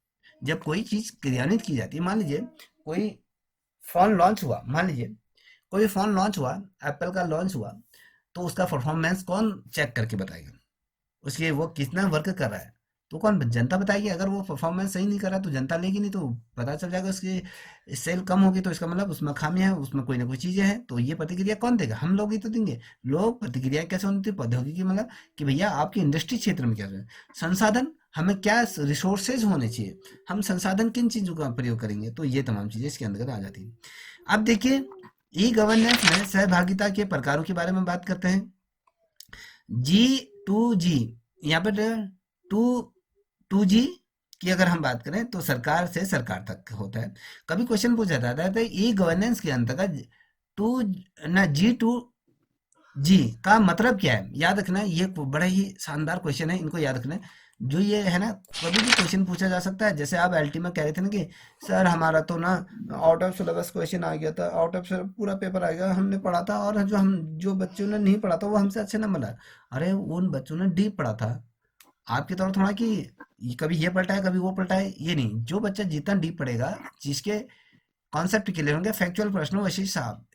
जब कोई चीज क्रियान्वित की जाती है, मान लीजिए कोई फोन लॉन्च हुआ, मान लीजिए कोई फोन लॉन्च हुआ, एप्पल का लॉन्च हुआ, तो उसका परफॉर्मेंस कौन चेक करके बताएगा? उसके वो कितना वर्क कर रहा है, तो कौन, जनता बताएगी। अगर वो परफॉर्मेंस सही नहीं कर रहा तो जनता लेगी नहीं, तो पता चल जाएगा उसकी सेल कम होगी, तो इसका मतलब उसमें खामी है, उसमें कोई ना कोई चीजें हैं, तो ये प्रतिक्रिया कौन देगा? हम लोग ही तो देंगे। लोग प्रतिक्रिया कैसे होती है, प्रौद्योगिकी, मतलब कि भैया आपकी इंडस्ट्री क्षेत्र में क्या है, संसाधन, हमें क्या रिसोर्सेज होने चाहिए, हम संसाधन किन चीजों का प्रयोग करेंगे, तो ये तमाम चीजें इसके अंतर्गत आ जाती है। अब देखिए, ई गवर्नेंस में सहभागिता के प्रकारों के बारे में बात करते हैं। G2G, यहाँ पर टू 2G की अगर हम बात करें तो सरकार से सरकार तक होता है। कभी क्वेश्चन पूछा जाता है तो ई गवर्नेंस के अंतर्गत टू ना G2G का मतलब क्या है, याद रखना, ये बड़ा ही शानदार क्वेश्चन है, इनको याद रखना है। जो ये है ना, कभी भी क्वेश्चन पूछा जा सकता है। जैसे आप एलटी में कह रहे थे ना कि सर हमारा तो ना आउट ऑफ सिलेबस क्वेश्चन आ गया था, आउट ऑफ पूरा पेपर आ गया, हमने पढ़ा था और जो बच्चों ने नहीं पढ़ा था वो हमसे अच्छे नंबर लाए। अरे उन बच्चों ने डीप पढ़ा था, आपकी तरह थोड़ा कि कभी ये पलटा है कभी वो पलटा है, ये नहीं। जो बच्चा जितना डीप पढ़ेगा, जिसके कॉन्सेप्ट क्लियर होंगे, फैक्चुअल प्रश्न वैसे ही साहब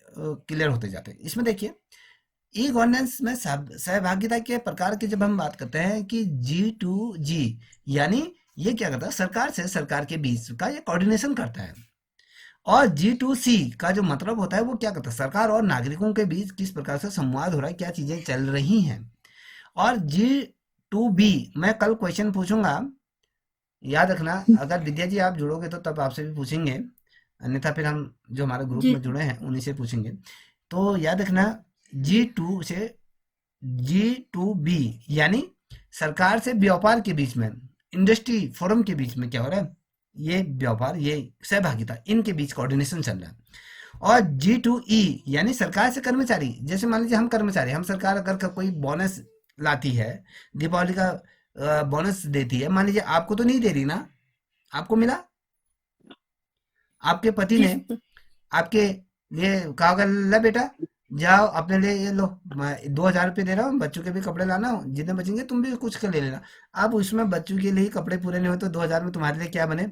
क्लियर होते जाते हैं। इसमें देखिए, ई गवर्नेंस में सहभागिता के प्रकार की जब हम बात करते हैं कि G2G, यानी ये क्या करता है, सरकार से सरकार के बीच का ये कोऑर्डिनेशन करता है। और G2C का जो मतलब होता है वो क्या करता है, सरकार और नागरिकों के बीच किस प्रकार से संवाद हो रहा है, क्या चीजें चल रही हैं। और G2B, मैं कल क्वेश्चन पूछूंगा, याद रखना। अगर विद्या जी आप जुड़ोगे तो तब आपसे भी पूछेंगे, अन्यथा फिर हम जो हमारे ग्रुप जी में जुड़े हैं उन्हीं से पूछेंगे। तो याद रखना, G2 से G2B, यानी सरकार से व्यापार के बीच में, इंडस्ट्री फोरम के बीच में क्या हो रहा है, ये व्यापार, ये सहभागिता, इनके बीच कोऑर्डिनेशन चल रहा है। और G2E, यानी सरकार से कर्मचारी, जैसे मान लीजिए हम कर्मचारी, हम सरकार अगर कोई बोनस लाती है, दीपावली का बोनस देती है, मान लीजिए आपको तो नहीं दे रही ना, आपको मिला, आपके पति जी ने आपके लिए कहा होगा, ले बेटा जाओ अपने लिए ये लो, मैं 2,000 रुपये दे रहा हूँ, बच्चों के भी कपड़े लाना, जितने बचेंगे तुम भी कुछ कर ले लेना। अब उसमें बच्चों के लिए कपड़े पूरे नहीं हुए तो 2,000 में तुम्हारे लिए क्या बने,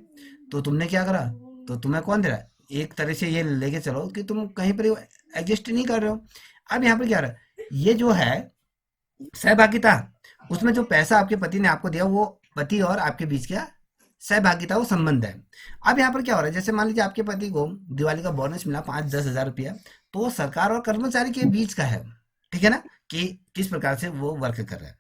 तो तुमने क्या करा, तो तुम्हें कौन दे रहा है, एक तरह से ये लेके चलो कि तुम कहीं पर एडजस्ट नहीं कर रहे हो। अब यहाँ पर क्या रहा है, ये जो है सहभागिता, उसमें जो पैसा आपके पति ने आपको दिया वो पति और आपके बीच का सहभागिता, वो संबंध है। अब यहाँ पर क्या हो रहा है, जैसे मान लीजिए आपके पति को दिवाली का बोनस मिला 5-10 हज़ार रुपया, तो वो सरकार और कर्मचारी के बीच का है, ठीक है ना, कि किस प्रकार से वो वर्क कर रहा है।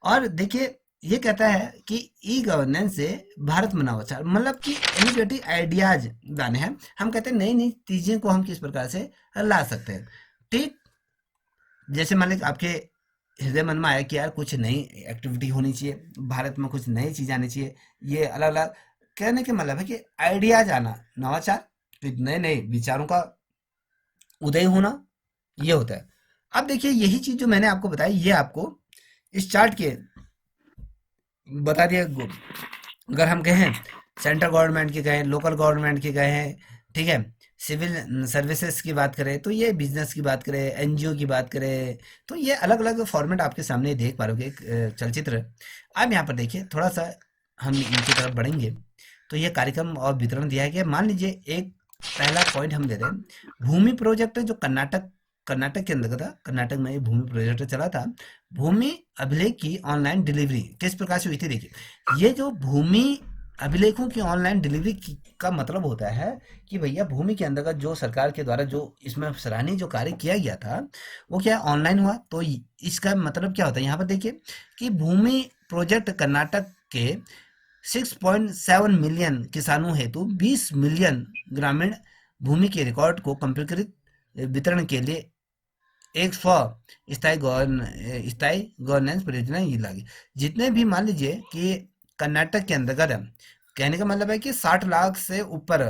और देखिए, ये कहता है कि ई गवर्नेंस से भारत नवाचार, मतलब कि इनोवेटिव आइडियाज लाने हैं। हम कहते हैं नई नई चीजें को हम किस प्रकार से ला सकते हैं, ठीक। जैसे मान लीजिए आपके हृदय मन में आया कि यार कुछ नई एक्टिविटी होनी चाहिए, भारत में कुछ नई चीज आनी चाहिए, ये अलग अलग, कहने के मतलब है कि आइडियाज आना, नवाचार, तो नए नए विचारों का उदय होना, ये होता है। अब देखिए, यही चीज जो मैंने आपको बताई, ये आपको इस चार्ट के बता दिया। अगर हम कहें सेंट्रल गवर्नमेंट की कहें, लोकल गवर्नमेंट की कहें, ठीक है, सिविल सर्विसेज की बात करें, तो ये बिजनेस की बात करें, एनजीओ की बात करें, तो ये अलग अलग फॉर्मेट आपके सामने देख पा रहे हो, एक चलचित्र। अब यहाँ पर देखिए, थोड़ा सा हम इनकी तरफ बढ़ेंगे, तो ये कार्यक्रम और वितरण दिया गया। मान लीजिए एक पहला पॉइंट हम ले रहे हैं, भूमि प्रोजेक्ट जो कर्नाटक कर्नाटक के अंदर था, कर्नाटक में ये भूमि प्रोजेक्ट चला था। भूमि अभिलेख की ऑनलाइन डिलीवरी किस प्रकार से हुई थी, देखिए ये जो भूमि अभिलेखों की ऑनलाइन डिलीवरी का मतलब होता है कि भैया भूमि के अंदर का जो सरकार के द्वारा जो इसमें सराहनीय जो कार्य किया गया था, वो क्या ऑनलाइन हुआ। तो इसका मतलब क्या होता है, यहाँ पर देखिए कि भूमि प्रोजेक्ट कर्नाटक के 6.7 मिलियन किसानों हेतु 20 मिलियन ग्रामीण भूमि के रिकॉर्ड को कंप्यूटरीकृत वितरण के लिए एक स्थायी गवर्नेंस परियोजना ये लागी। जितने भी मान लीजिए कि कर्नाटक के अंतर्गत, कहने का मतलब है कि 60 लाख से ऊपर,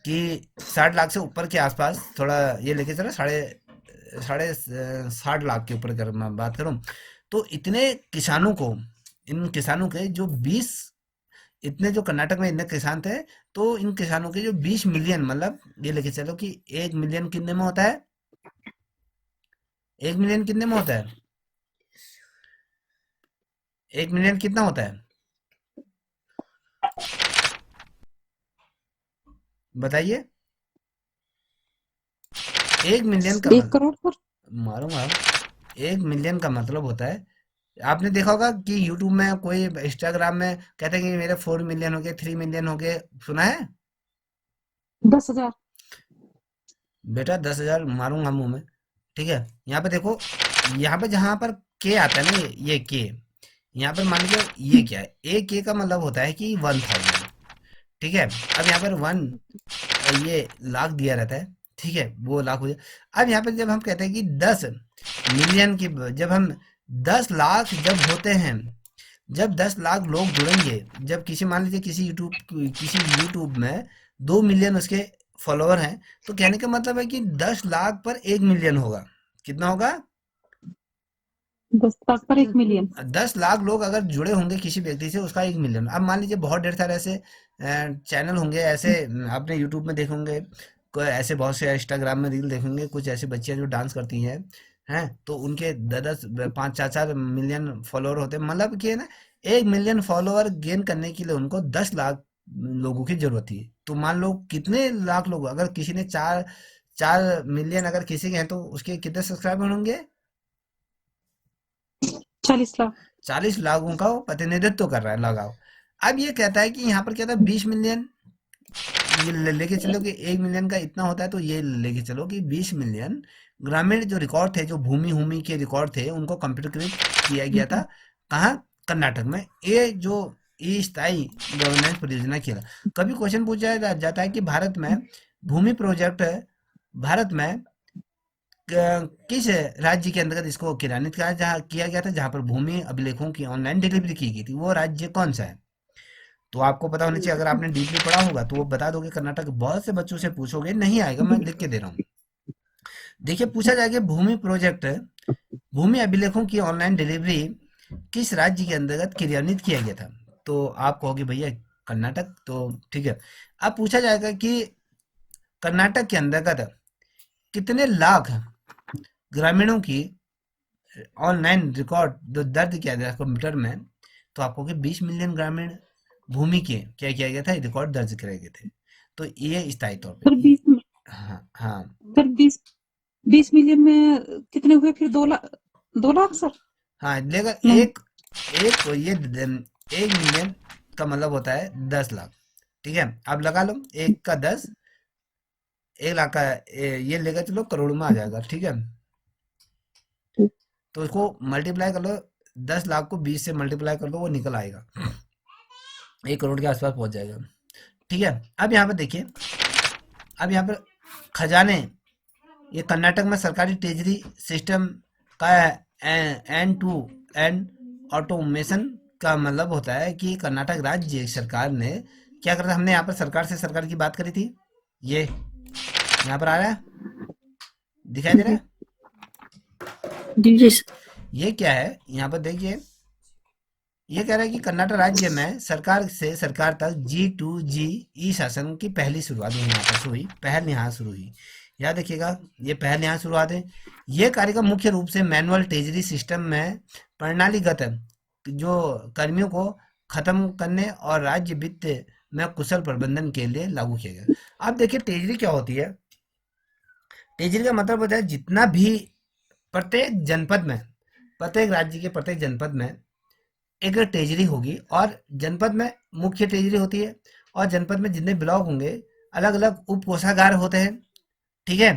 कि 60 लाख से ऊपर के आसपास, थोड़ा ये लेके चलो, साढ़े साढ़े 60 लाख के ऊपर अगर मैं बात करूं, तो इतने किसानों को, इन किसानों के जो 20, इतने जो कर्नाटक में इतने किसान थे, तो इन किसानों के जो 20 मिलियन, मतलब ये लेके चलो कि 1 मिलियन कितने में होता है, 1 मिलियन कितने में होता है, 1 मिलियन कितना होता है, बताइए। 1 मिलियन का 1 करोड़ पर। मारूंगा, 1 मिलियन का मतलब होता है, आपने देखा होगा कि यूट्यूब में कोई, इंस्टाग्राम में कहते हैं कि मेरे 4 मिलियन हो गए, 3 मिलियन हो गए, सुना है 10,000। बेटा, 10,000 मारूंगा मुंह में, ठीक है। यहाँ पे देखो, यहाँ पे जहाँ पर के आता है ना, ये के, यहाँ पर मान लीजिए ये क्या है, ए के का मतलब होता है कि 1,000, ठीक है। अब यहाँ पर 1, ये लाख दिया रहता है, ठीक है, वो लाख हो जाए। अब यहाँ पे जब हम कहते हैं कि 10 मिलियन की, जब हम 10 लाख जब होते हैं, जब 10 लाख लोग जुड़ेंगे, जब किसी, मान लीजिए किसी यूट्यूब में 2 मिलियन उसके फॉलोअर हैं, तो कहने का मतलब है कि 10 लाख पर 1 मिलियन होगा, कितना होगा, 10 लाख पर 1 मिलियन। 10 लाख लोग अगर जुड़े होंगे किसी व्यक्ति से, उसका 1 मिलियन। अब मान लीजिए बहुत ढेर सारे ऐसे चैनल होंगे, ऐसे आपने यूट्यूब में देखे होंगे, कोई ऐसे बहुत से इंस्टाग्राम में रील देखेंगे, कुछ ऐसी बच्चियां जो डांस करती हैं, हैं तो उनके 10 5 4 मिलियन फॉलोअर होते हैं। मतलब कि है ना, 1 मिलियन फॉलोअर गेन करने के लिए उनको 10 लाख लोगों की जरूरत थी। तो मान लो कितने लाख लोग, अगर किसी ने 4 मिलियन अगर किसी के हैं, तो उसके कितने सब्सक्राइबर होंगे? 40 लाख। 40 लाखों का वो प्रतिनिधित्व कर रहा है, लगाओ। अब ये कहता है कि यहाँ पर कहता है 20 मिलियन, ये लेके चलो कि 1 मिलियन का इतना होता है, तो ये लेके चलो कि 20 मिलियन ग्रामीण जो रिकॉर्ड थे, जो भूमि भूमि के रिकॉर्ड थे, उनको कंप्यूटरीकृत किया गया था। कहाँ? कर्नाटक में। ये जो ई स्थायी गवर्नेंस परियोजना की है। कभी क्वेश्चन पूछा जाता है कि भारत में भूमि प्रोजेक्ट, भारत में किस राज्य के अंतर्गत इसको क्रियान्वित किया गया था, जहां पर भूमि अभिलेखों की ऑनलाइन डिलीवरी की गई थी, वो राज्य कौन सा है? तो आपको पता होना चाहिए, अगर आपने डीपली पढ़ा होगा तो वो बता दोगे कर्नाटक। बहुत से बच्चों से पूछोगे, नहीं आएगा, मैं लिख के दे रहा हूँ। देखिए, पूछा जाएगा भूमि प्रोजेक्ट, भूमि अभिलेखों की ऑनलाइन डिलीवरी किस राज्य के अंतर्गत क्रियान्वित किया गया था, तो आप कहोगे भैया कर्नाटक, तो ठीक है। अब पूछा जाएगा कि कर्नाटक के अंतर्गत कितने लाख ग्रामीणों की ऑनलाइन रिकॉर्ड जो दर्ज किया गया कंप्यूटर में, तो आपको कि 20 मिलियन ग्रामीण भूमि के क्या किया गया था, रिकॉर्ड दर्ज कराए गए थे। तो ये स्थायी तौर पे पर 20 हाँ हाँ पर 20 20 मिलियन में कितने हुए फिर? 2 लाख, 2 लाख सर? हाँ, लेकिन नहीं। एक एक तो ये 1 मिलियन का मतलब होता है 10 लाख। ठीक है, अब लगा लो, एक का 10, 1 लाख का ये लेकर चलो करोड़ में आ जाएगा। ठीक है, तो इसको मल्टीप्लाई कर लो, 10 लाख को 20 से मल्टीप्लाई कर लो, वो निकल आएगा, 1 करोड़ के आसपास पहुंच जाएगा। ठीक है, अब यहाँ पर देखिए, अब यहाँ पर खजाने, ये कर्नाटक में सरकारी ट्रेजरी सिस्टम का एंड टू एंड ऑटोमेशन का मतलब होता है कि कर्नाटक राज्य सरकार ने क्या करता है। हमने यहाँ पर सरकार से सरकार की बात करी थी, ये यहाँ पर आ रहा है, दिखाई दे रहा जी है? जी। जी सर। ये क्या है, यहाँ पर देखिए, ये कह रहा है कि कर्नाटक राज्य में सरकार से सरकार तक G2G ई शासन की पहली शुरुआत यहाँ पर से हुई, पहल यहाँ शुरू हुई। याद रखिएगा, ये पहल यहाँ शुरुआत है। ये कार्यक्रम मुख्य रूप से मैनुअल ट्रेजरी सिस्टम में प्रणालीगत जो कर्मियों को खत्म करने और राज्य वित्त में कुशल प्रबंधन के लिए लागू किया गया। अब देखिए ट्रेजरी क्या होती है। ट्रेजरी का मतलब होता है जितना भी प्रत्येक जनपद में, प्रत्येक राज्य के प्रत्येक जनपद में एक ट्रेजरी होगी, और जनपद में मुख्य ट्रेजरी होती है, और जनपद में जितने ब्लॉक होंगे अलग अलग उप कोषागार होते हैं। ठीक है,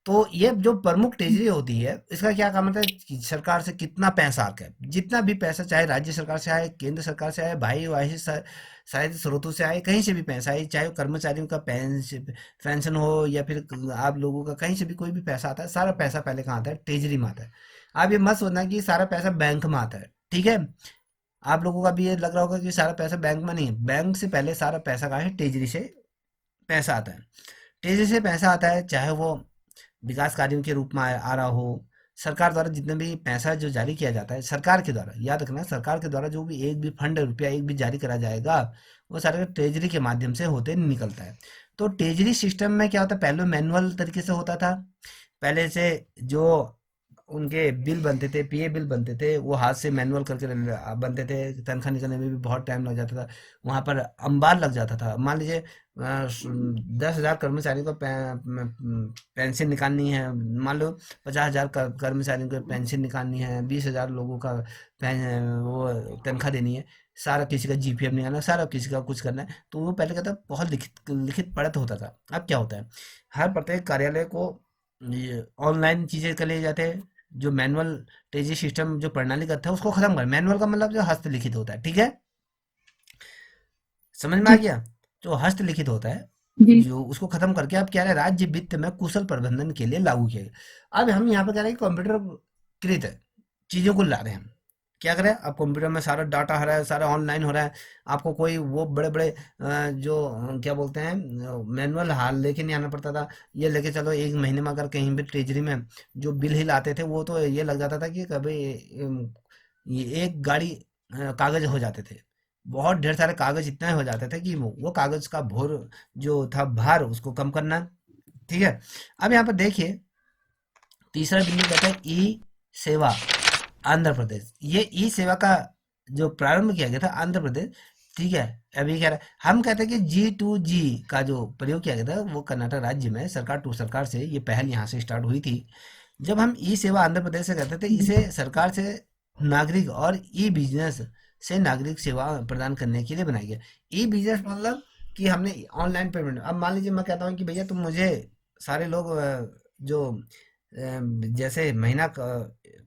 तो ये जो प्रमुख ट्रेजरी होती है, इसका क्या काम होता है कि सरकार से कितना पैसा आता है, जितना भी पैसा, चाहे राज्य सरकार से आए, केंद्र सरकार से आए, भाई वाही शायद स्रोतों से आए, कहीं से भी पैसा आए, चाहे वो कर्मचारियों का पेंशन हो या फिर आप लोगों का, कहीं से भी कोई भी पैसा आता है, सारा पैसा पहले कहाँ आता है? ट्रेजरी में आता है। आप ये मत सोचना कि सारा पैसा बैंक में आता है। ठीक है, आप लोगों का भी ये लग रहा होगा कि सारा पैसा बैंक में नहीं है। बैंक से पहले सारा पैसा कहाँ है? ट्रेजरी से पैसा आता है। ट्रेजरी से पैसा आता है, चाहे वो विकास कार्यों के रूप में आ रहा हो, सरकार द्वारा जितने भी पैसा जो जारी किया जाता है सरकार के द्वारा, याद रखना, सरकार के द्वारा जो भी एक भी फंड रुपया एक भी जारी करा जाएगा, वो सारे ट्रेजरी के माध्यम से होते निकलता है। तो ट्रेजरी सिस्टम में क्या होता है, पहले मैनुअल तरीके से होता था। पहले से जो उनके बिल बनते थे, पीए बिल बनते थे, वो हाथ से मैनुअल करके बनते थे। तनख्वाह निकलने में भी बहुत टाइम लग जाता था, वहाँ पर अंबार लग जाता था। मान लीजिए 10,000 कर्मचारियों को पेंशन निकालनी है, मान लो 50,000 कर्मचारियों को पेंशन निकालनी है, 20,000 लोगों का वो तनख्वाह देनी है, सारा किसी का जीपीएफ निकालना, सारा किसी का कुछ करना है, तो वो पहले क्या था, बहुत लिखित लिखित पढ़त होता था। अब क्या होता है, हर प्रत्येक कार्यालय को ये ऑनलाइन चीजें कर लिए जाते हैं। जो मैनुअल टेजी सिस्टम जो प्रणालीगत है उसको खत्म कर, मैनुअल का मतलब जो हस्तलिखित होता है। ठीक है, समझ में आ जी गया? जो हस्तलिखित होता है, जी। जो उसको खत्म करके आप क्या है, राज्य वित्त में कुशल प्रबंधन के लिए लागू किया गया। अब हम यहाँ पर कह रहे हैं कि कंप्यूटर कृत चीजों को ला रहे हैं। क्या करें, अब कंप्यूटर में सारा डाटा आ रहा है, सारा ऑनलाइन हो रहा है। आपको कोई वो बड़े बड़े जो क्या बोलते हैं मैनुअल हाल लेके नहीं आना पड़ता था। ये लेके चलो, एक महीने में अगर कहीं भी ट्रेजरी में जो बिल हिल आते थे, वो तो ये लग जाता था कि कभी ये एक गाड़ी कागज हो जाते थे। बहुत ढेर सारे कागज इतना हो जाते थे कि वो कागज का भोर जो था भार, उसको कम करना। ठीक है। अब यहाँ पर देखिए, तीसरा बिंदु कहता है ई सेवा आंध्र प्रदेश। ये ई सेवा का जो प्रारंभ किया गया था आंध्र प्रदेश। ठीक है। अभी कह रहा है, हम कहते हैं कि G2G का जो प्रयोग किया गया था वो कर्नाटक राज्य में सरकार टू सरकार से, ये पहल यहाँ से स्टार्ट हुई थी। जब हम ई सेवा आंध्र प्रदेश से करते थे, इसे सरकार से नागरिक और ई बिजनेस से नागरिक सेवा प्रदान करने के लिए बनाया गया। ई बिजनेस मतलब कि हमने ऑनलाइन पेमेंट, अब मान लीजिए मैं कहता हूँ कि भैया तुम मुझे, सारे लोग जो जैसे महीना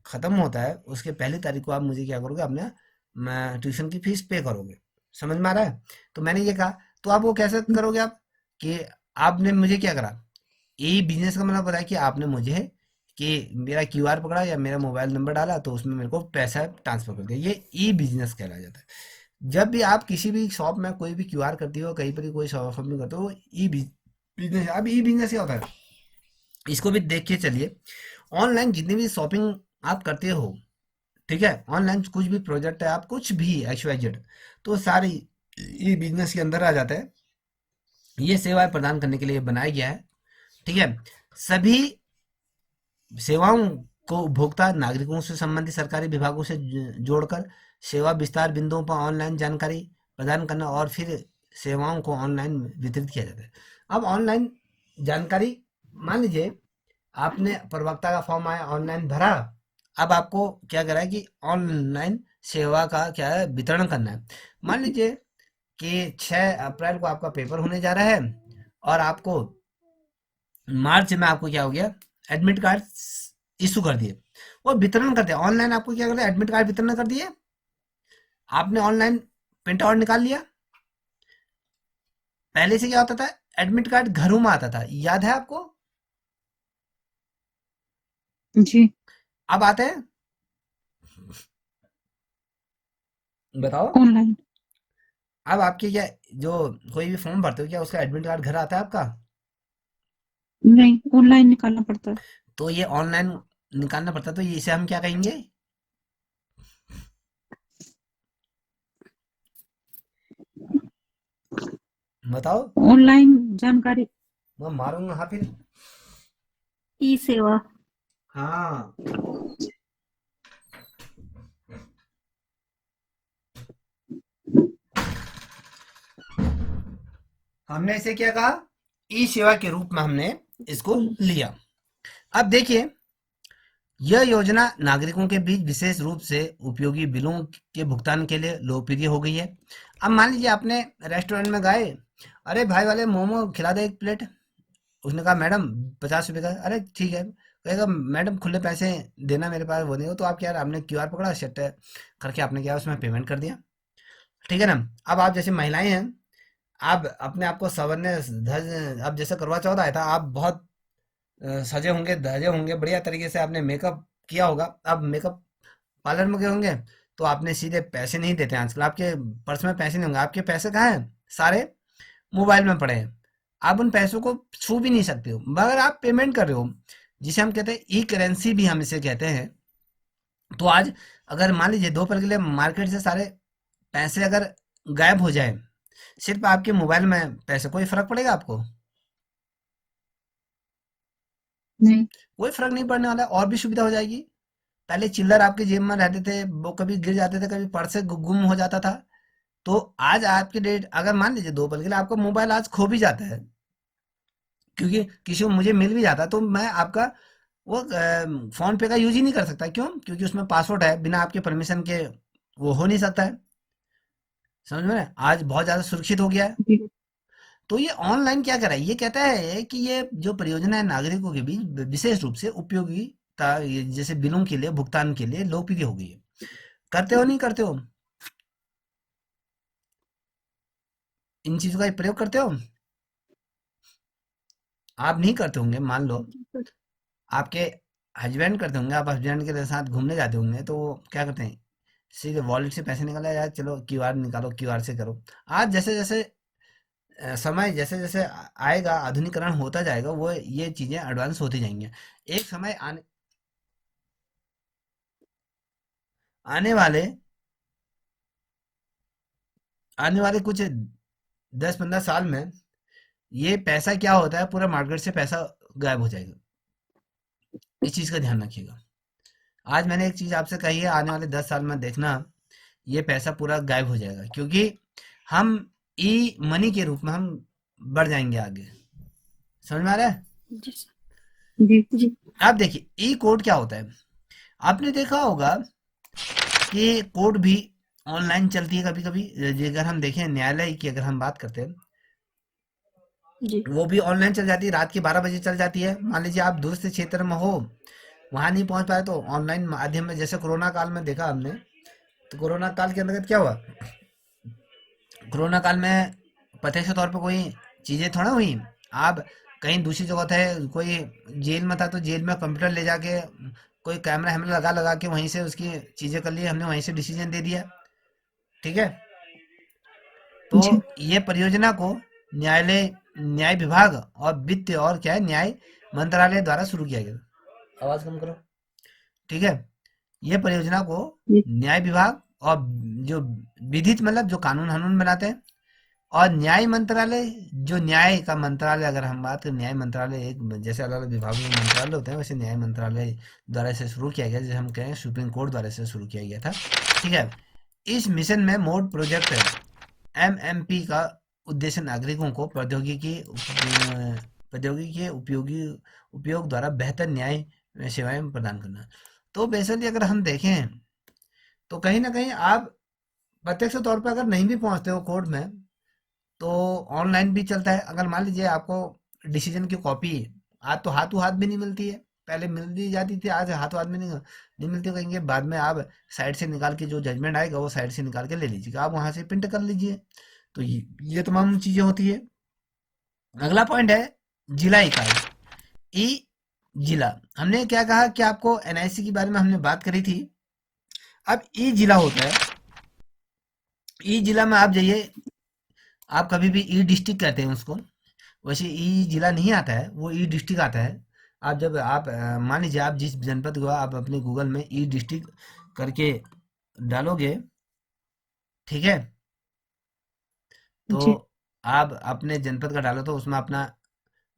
खत्म होता है उसके पहली तारीख को आप मुझे क्या करोगे, अपना ट्यूशन की फीस पे करोगे। समझ में आ रहा है? तो मैंने ये कहा, तो आप वो कैसे करोगे आप, कि आपने मुझे क्या करा, ई बिजनेस का मतलब पता है कि आपने मुझे, कि मेरा क्यूआर पकड़ा या मेरा मोबाइल नंबर डाला तो उसमें मेरे को पैसा ट्रांसफर कर दिया, ये ई बिजनेस कहलाया जाता है। जब भी आप किसी भी शॉप में कोई भी क्यूआर करती हो, कहीं पर भी कोई शॉपिंग करते हो, वो ई बिजनेस। अब ई बिजनेस क्या होता है, इसको भी देख के चलिए। ऑनलाइन जितनी भी शॉपिंग आप करते हो, ठीक है, ऑनलाइन कुछ भी प्रोजेक्ट है, आप कुछ भी एक्स वाई जेड, तो सारी ई बिजनेस के अंदर आ जाता है। ये सेवाएं प्रदान करने के लिए बनाया गया है। ठीक है। सभी सेवाओं को उपभोक्ता नागरिकों से संबंधित सरकारी विभागों से जोड़कर सेवा विस्तार बिंदुओं पर ऑनलाइन जानकारी प्रदान करना, और फिर सेवाओं को ऑनलाइन वितरित किया जाता है। अब ऑनलाइन जानकारी, मान लीजिए आपने प्रवक्ता का फॉर्म आया, ऑनलाइन भरा। अब आपको क्या करा है कि ऑनलाइन सेवा का क्या है, वितरण करना है। मान लीजिए कि 6 अप्रैल को आपका पेपर होने जा रहा है, और आपको मार्च में आपको क्या हो गया, एडमिट कार्ड इशू कर दिए और वितरण कर दिया। ऑनलाइन आपको क्या कर दिया, एडमिट कार्ड वितरण कर दिए। आपने ऑनलाइन प्रिंट आउट निकाल लिया। पहले से क्या होता था, एडमिट कार्ड घरों में आता था, याद है आपको? जी। अब आते हैं, बताओ। ऑनलाइन। अब आपके क्या, जो कोई भी फॉर्म भरते हो, क्या उसका एडमिट कार्ड घर आता है आपका? नहीं, ऑनलाइन निकालना पड़ता है। तो ये ऑनलाइन निकालना पड़ता है, तो ये इसे हम क्या कहेंगे, बताओ। ऑनलाइन जानकारी। मैं मारूंगा हाँ फिर। ई सेवा। हाँ। हमने इसे क्या कहा, ई सेवा के रूप में हमने इसको लिया। अब देखिए, यह योजना नागरिकों के बीच विशेष रूप से उपयोगी बिलों के भुगतान के लिए लोकप्रिय हो गई है। अब मान लीजिए आपने रेस्टोरेंट में गए, अरे भाई वाले मोमो खिला दे 1 प्लेट। उसने कहा मैडम 50 रुपए का, अरे ठीक है। कहेगा मैडम खुले पैसे देना, मेरे पास वो नहीं हो, तो आप क्या, आपने क्यूआर पकड़ा, सेट करके आपने क्या उसमें पेमेंट कर दिया। ठीक है ना। अब आप जैसे महिलाएं हैं, आप अपने आप को सवरने धज, अब जैसे करवा चौथ आया था, आप बहुत सजे होंगे, धजे होंगे, बढ़िया तरीके से आपने मेकअप किया होगा। अब मेकअप पार्लर में गए होंगे, तो आपने सीधे पैसे नहीं देते हैं आजकल, आपके पर्स में पैसे नहीं होंगे। आपके पैसे कहाँ हैं, सारे मोबाइल में पड़े हैं। आप उन पैसों को छू भी नहीं सकते हो, मगर आप पेमेंट कर रहे हो, जिसे हम कहते हैं ई करेंसी भी हम इसे कहते हैं। तो आज अगर मान लीजिए 2 पल के लिए मार्केट से सारे पैसे अगर गायब हो जाए, सिर्फ आपके मोबाइल में पैसे, कोई फर्क पड़ेगा आपको? नहीं। कोई फर्क नहीं पड़ने वाला है, और भी सुविधा हो जाएगी। पहले चिल्लर आपके जेब में रहते थे, वो कभी गिर जाते थे, कभी पर्स से गुम हो जाता था। तो आज आपके डेट, अगर मान लीजिए 2 पल के लिए आपका मोबाइल आज खो भी जाता है, क्योंकि किसी को मुझे मिल भी जाता है, तो मैं आपका वो फोन पे का यूज ही नहीं कर सकता। क्यों? क्योंकि उसमें पासवर्ड है, बिना आपके परमिशन के वो हो नहीं सकता है। समझ में? आज बहुत ज्यादा सुरक्षित हो गया है। जी। तो ये ऑनलाइन क्या कर रहा है, ये कहता है कि ये जो परियोजना है नागरिकों के बीच विशेष रूप से उपयोगिता, ये जैसे बिलों के लिए भुगतान के लिए लोकप्रिय हो गई है। करते हो नहीं करते हो, इन चीजों का प्रयोग करते हो? आप नहीं करते होंगे, मान लो आपके हस्बैंड करते होंगे, आप हस्बैंड के साथ घूमने जाते होंगे, तो वो क्या करते हैं, ठीक है, वॉलेट से पैसे निकाला यार, चलो क्यूआर निकालो, क्यूआर से करो। आज जैसे जैसे समय जैसे जैसे आएगा, आधुनिकरण होता जाएगा, वो ये चीजें एडवांस होती जाएंगी। एक समय आने वाले आने वाले कुछ 10-15 साल में ये पैसा क्या होता है, पूरा मार्केट से पैसा गायब हो जाएगा। इस चीज का ध्यान रखिएगा। आज मैंने एक चीज आपसे कही है, आने वाले 10 साल में देखना ये पैसा पूरा गायब हो जाएगा, क्योंकि हम ई मनी के रूप में हम बढ़ जाएंगे आगे। समझ में आ रहा है? जी सर। जी। जी। आप देखिए ई कोड क्या होता है। आपने देखा होगा कि कोर्ट भी ऑनलाइन चलती है कभी कभी। अगर हम देखें न्यायालय की, अगर हम बात करते हैं, जी। वो भी ऑनलाइन चल जाती है, रात के 12 बजे चल जाती है। मान लीजिए आप दूर से क्षेत्र में हो, वहां नहीं पहुंच पाए, तो ऑनलाइन माध्यम में, जैसे कोरोना काल में देखा हमने, तो कोरोना काल के अंतर्गत क्या हुआ, कोरोना काल में प्रत्यक्ष तौर पर कोई चीजें थोड़ा हुई। आप कहीं दूसरी जगह थे, कोई जेल में था, तो जेल में कंप्यूटर ले जाके कोई कैमरा हैमरा लगा लगा के वहीं से उसकी चीजें कर ली, हमने वहीं से डिसीजन दे दिया। ठीक है, तो जी। ये परियोजना को न्यायालय, न्याय विभाग और वित्त और क्या है, न्याय मंत्रालय द्वारा शुरू किया गया। आवाज कम करो। ठीक है, ये परियोजना को जी। न्याय विभाग और जो विधित मतलब जो कानून कानून बनाते हैं, और न्याय मंत्रालय, जो न्याय का मंत्रालय, अगर हम बात करें न्याय मंत्रालय, एक जैसे अलग अलग विभागों में मंत्रालय होते हैं, वैसे न्याय मंत्रालय द्वारा इसे शुरू किया गया, जैसे हम कहें सुप्रीम कोर्ट द्वारा इसे शुरू किया गया था। ठीक है, इस मिशन में मोड प्रोजेक्ट एमएमपी का उद्देश्य नागरिकों को प्रौद्योगिकी के उपयोग द्वारा बेहतर न्याय सेवाएं प्रदान करना। तो बेसिकली अगर हम देखें, तो कहीं ना कहीं आप प्रत्यक्ष तौर पर अगर नहीं भी पहुंचते हो कोर्ट में, तो ऑनलाइन भी चलता है। अगर मान लीजिए आपको डिसीजन की कॉपी, आज तो हाथों हाथ भी नहीं मिलती है, पहले मिल दी जाती थी, आज हाथों हाथ में नहीं मिलती। कहेंगे बाद में आप साइड से निकाल के, जो जजमेंट आएगा वो साइड से निकाल के ले लीजिएगा, आप वहां से प्रिंट कर लीजिए। तो ये तमाम चीजें होती है। अगला पॉइंट है जिला इकाई, ई जिला। हमने क्या कहा कि आपको एनआईसी के बारे में हमने बात करी थी। अब ई जिला होता है। ई जिला में आप जाइए, आप कभी भी ई डिस्ट्रिक्ट कहते हैं उसको, वैसे ई जिला नहीं आता है, वो ई डिस्ट्रिक्ट आता है। आप जब आप मान लीजिए आप जिस जनपद को आप अपने गूगल में ई डिस्ट्रिक्ट करके डालोगे, ठीक है, तो जी। आप अपने जनपद का डालो, तो उसमें अपना,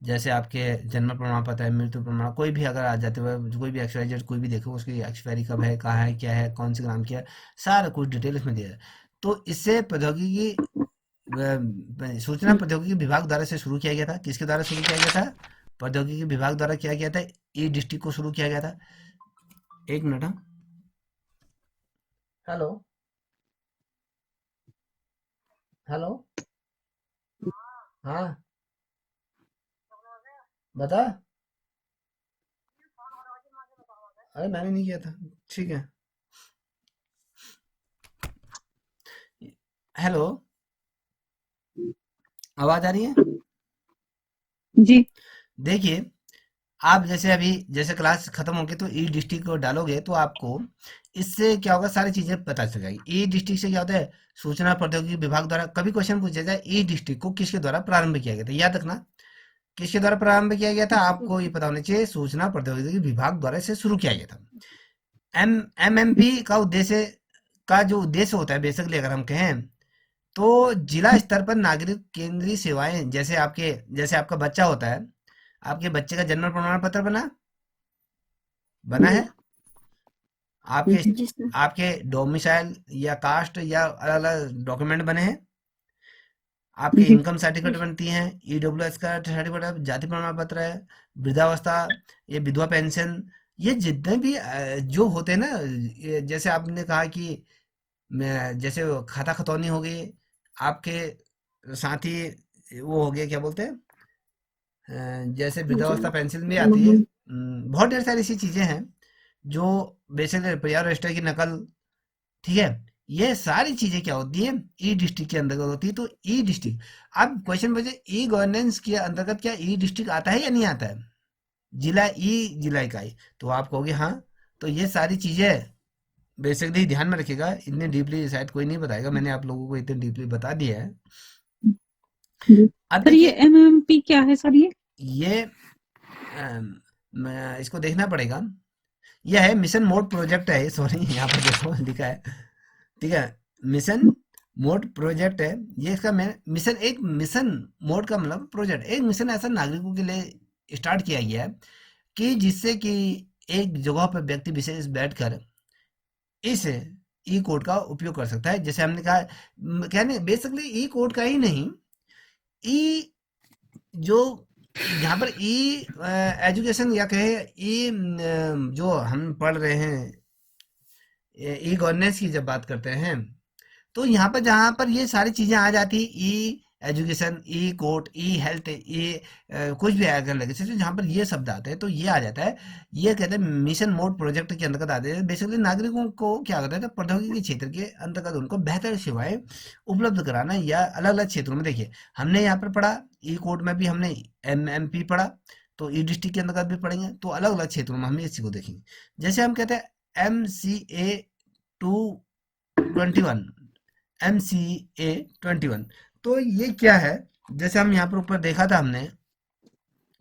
जैसे आपके जन्म प्रमाण पत्र है, मृत्यु प्रमाण, कोई भी अगर आ जाते हुए, कोई भी एक्सपायरी, कोई भी देखो उसकी एक्सपायरी कब है, कहाँ है, क्या है, कौन से ग्राम की है, सारा कुछ डिटेल इसमें दिया है। तो इससे प्रौद्योगिकी सूचना प्रौद्योगिकी विभाग द्वारा से शुरू किया गया था। किसके द्वारा शुरू किया गया था? प्रौद्योगिकी विभाग द्वारा किया गया था, ई डिस्ट्रिक्ट को शुरू किया गया था। एक मिनट। हाँ, हेलो हेलो, हाँ बता। अरे मैंने नहीं किया था। ठीक है, हेलो, आवाज आ रही है? जी। देखिए, आप जैसे अभी जैसे क्लास खत्म होगी तो ई डिस्ट्रिक्ट को डालोगे, तो आपको इससे क्या होगा, सारी चीजें पता चल जाएगी। ई डिस्ट्रिक्ट से क्या होता है, सूचना प्रौद्योगिकी विभाग द्वारा, कभी क्वेश्चन पूछा जाए ई डिस्ट्रिक्ट को किसके द्वारा प्रारंभ किया गया था, याद रखना, किसके द्वारा प्रारंभ किया गया था, आपको ये पता होना चाहिए, सूचना प्रौद्योगिकी विभाग द्वारा इसे शुरू किया गया था। एमएमपी का उद्देश्य, का जो उद्देश्य होता है बेसिकली अगर हम कहें, तो जिला स्तर पर नागरिक केंद्रीय सेवाएं, जैसे आपका बच्चा होता है, आपके बच्चे का जन्म प्रमाण पत्र बना बना जी। है, आपके जी सर। आपके डोमिसाइल या कास्ट या अलग अलग डॉक्यूमेंट बने हैं, आपके जी। इनकम सर्टिफिकेट बनती हैं, ईडब्ल्यूएस का सर्टिफिकेट है, जाति प्रमाण पत्र है, वृद्धावस्था, ये विधवा पेंशन, ये जितने भी जो होते हैं ना, जैसे आपने कहा कि मैं जैसे वो खाता खतौनी हो गई, आपके साथ ही वो हो गया, क्या बोलते हैं, जैसे जी। वृद्धावस्था पेंशन भी आती है। बहुत ढेर सारी ऐसी चीजें हैं जो बेसिकली परिवार रजिस्टर की नकल। ठीक है, ये सारी चीजें क्या होती है, ई डिस्ट्रिक्ट के अंतर्गत होती है। तो ई डिस्ट्रिक्ट, अब क्वेश्चन बचे ई गवर्नेंस के अंतर्गत क्या ई डिस्ट्रिक्ट आता है या नहीं आता है, जिला, ई जिला इकाई, तो आप कहोगे हाँ। तो ये सारी चीजें बेसिकली ध्यान में रखिएगा, इतनी डीपली शायद कोई नहीं बताएगा, मैंने आप लोगों को इतनी डीपली बता दिया है। जी। अब सर ये देखिए एमएमपी क्या है सर ये? ये इसको देखना पड़ेगा। यह है मिशन मोड प्रोजेक्ट है, सॉरी यहाँ पर देखो लिखा है, ठीक है, मिशन मोड प्रोजेक्ट है ये। इसका मैं मिशन, एक मिशन मोड का मतलब प्रोजेक्ट, एक मिशन ऐसा नागरिकों के लिए स्टार्ट किया गया है कि जिससे कि एक जगह पर व्यक्ति विशेष बैठकर इस ई कोड का उपयोग कर सकता है। जैसे हमने कहा, कहने बेसिकली ई कोड का ही नहीं, ई जो यहाँ पर ई एजुकेशन या कहे ई जो हम पढ़ रहे हैं, ई गवर्नेंस की जब बात करते हैं, तो यहाँ पर जहाँ पर ये सारी चीजें आ जाती, ई एजुकेशन, ई कोर्ट, ई हेल्थ, ई कुछ भी अगर लगे तो जहाँ पर ये शब्द आते हैं तो ये आ जाता है। ये कहते हैं मिशन मोड प्रोजेक्ट के अंतर्गत आते हैं। बेसिकली नागरिकों को क्या करता है तो प्रौद्योगिकी क्षेत्र के अंतर्गत उनको बेहतर सेवाएं उपलब्ध कराना, या अलग अलग क्षेत्रों में। देखिए हमने यहाँ पर पढ़ा, ई कोर्ट में भी हमने एमएमपी पढ़ा, तो ई डिस्ट्रिक्ट के अंतर्गत भी पढ़ेंगे, तो अलग अलग क्षेत्रों में हम इस चीज को देखेंगे। जैसे हम कहते हैं MCA 21, MCA 21, तो ये क्या है? जैसे हम यहाँ पर ऊपर देखा था हमने,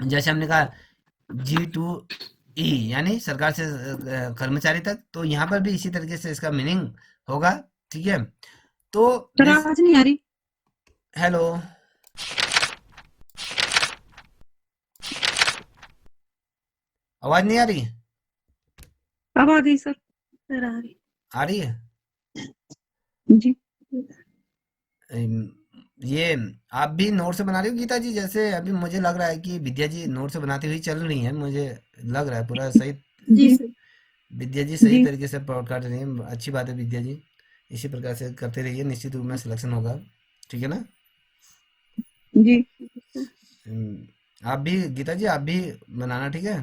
जैसे हमने कहा G2E यानी सरकार से कर्मचारी तक, तो यहाँ पर भी इसी तरीके से इसका मीनिंग होगा, ठीक है। तो सर आवाज नहीं आ रही। हेलो, आवाज नहीं आ रही? अब आ गई सर। सर आ रही। आ रही है। जी। ये आप भी नोट से बना रही हो गीता जी? जैसे अभी मुझे लग रहा है कि विद्या जी नोट से बनाती हुई चल रही हैं, मुझे लग रहा है पूरा सही। जी जी। सर। विद्या जी सही जी। तरीके से पढ़ कर रही हैं, अच्छी बात है विद्या जी, इसी प्रकार से करते रहिए, निश्चित रूप में सिलेक्शन होगा, ठीक है ना। जी। आप भी गीता जी, आप भी बनाना, ठीक है।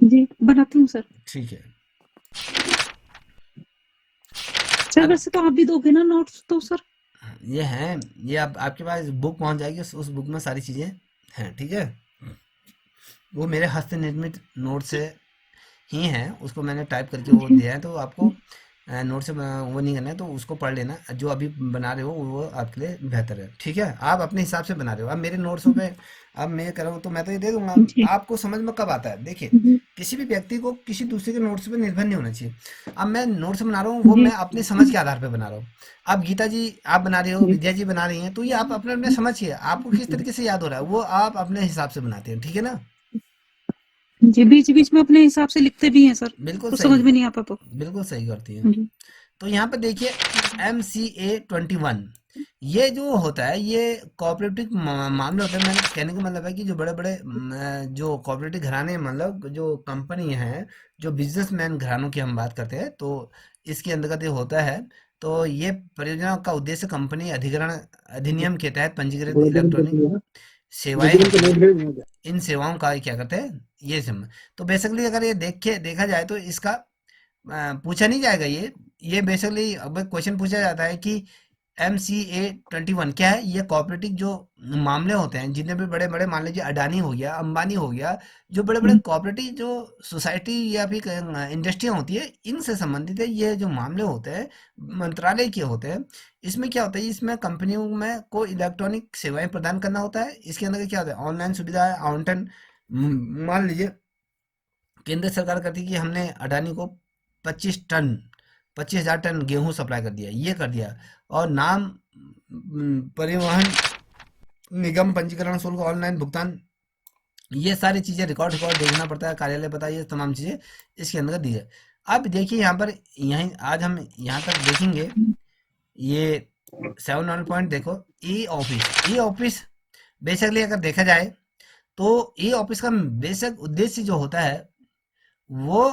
जी बनाती हूँ सर। ठीक है। सर अब वैसे तो आप भी दोगे ना नोट्स तो सर? ये है, ये आप आपके पास बुक पहुंच जाएगी, उस बुक में सारी चीजें हैं, ठीक है। वो मेरे हस्त निर्मित नोट से ही हैं, उसको मैंने टाइप करके वो जी। दिया है, तो आपको नोट से वो नहीं करना है, तो उसको पढ़ लेना। जो अभी बना रहे हो वो आपके लिए बेहतर है, ठीक है। आप अपने हिसाब से बना रहे हो, अब मेरे नोट्सों पे अब मैं कर रहा हूँ तो मैं तो ये दे दूंगा। जी। आपको समझ में कब आता है? देखिए जी। किसी भी व्यक्ति को किसी दूसरे के नोट्स पे निर्भर नहीं होना चाहिए। अब मैं नोट्स बना रहा हूँ, वो जी। मैं अपनी समझ के आधार पे बना रहा हूँ। अब गीता जी आप बना रही हो, जी। विद्या जी बना रही हैं, तो ये आप अपने अपने समझिए, आपको किस तरीके से याद हो रहा है वो आप अपने हिसाब से बनाते हैं, ठीक है ना। जी बीच बीच में अपने हिसाब से लिखते भी हैं सर, बिल्कुल तो सही, समझ में नहीं आता तो। बिल्कुल सही करती है। जी। तो यहाँ पे देखिए MCA 21, ये जो होता है ये कोऑपरेटिव मामले होते हैं। मैंने कहने का मतलब है कि जो बड़े बड़े जो कोऑपरेटिव घराने, मतलब जो कंपनी हैं, जो बिजनेसमैन घरानों की हम बात करते हैं, तो इसके अंतर्गत ये होता है। तो ये परियोजना का उद्देश्य कंपनी अधिग्रहण अधिनियम के तहत पंजीकृत इलेक्ट्रॉनिक सेवाएं होती हैं, इन सेवाओं का क्या करते हैं ये सिम। तो बेसिकली अगर ये देखा जाए तो इसका पूछा नहीं जाएगा ये बेसिकली अब क्वेश्चन पूछा जाता है कि MCA 21 क्या है। ये कोऑपरेटिव जो मामले होते हैं, जितने भी बड़े बड़े, मान लीजिए अडानी हो गया, अंबानी हो गया, जो बड़े बड़े कोऑपरेटिव जो सोसाइटी या फिर इंडस्ट्रियां होती है, इनसे संबंधित है ये जो मामले होते हैं, मंत्रालय के होते हैं। इसमें क्या होता है, इसमें कंपनियों में को इलेक्ट्रॉनिक सेवाएं प्रदान करना होता है। इसके अंदर क्या होता है, ऑनलाइन सुविधा है, आवंटन। मान लीजिए केंद्र सरकार कहती है कि हमने अडानी को 25 टन 25,000 टन गेहूं सप्लाई कर दिया, ये कर दिया, और नाम परिवहन निगम पंजीकरण शुल्क ऑनलाइन भुगतान, ये सारी चीजें रिकॉर्ड रिकॉर्ड देखना पड़ता है, कार्यालय पता, ये तमाम चीजें इसके अंदर दी है। अब देखिए यहाँ पर, यहीं आज हम यहाँ तक देखेंगे, ये 7 पॉइंट देखो। ई ऑफिस बेसिकली अगर देखा जाए तो ई ऑफिस का बेसिक उद्देश्य जो होता है वो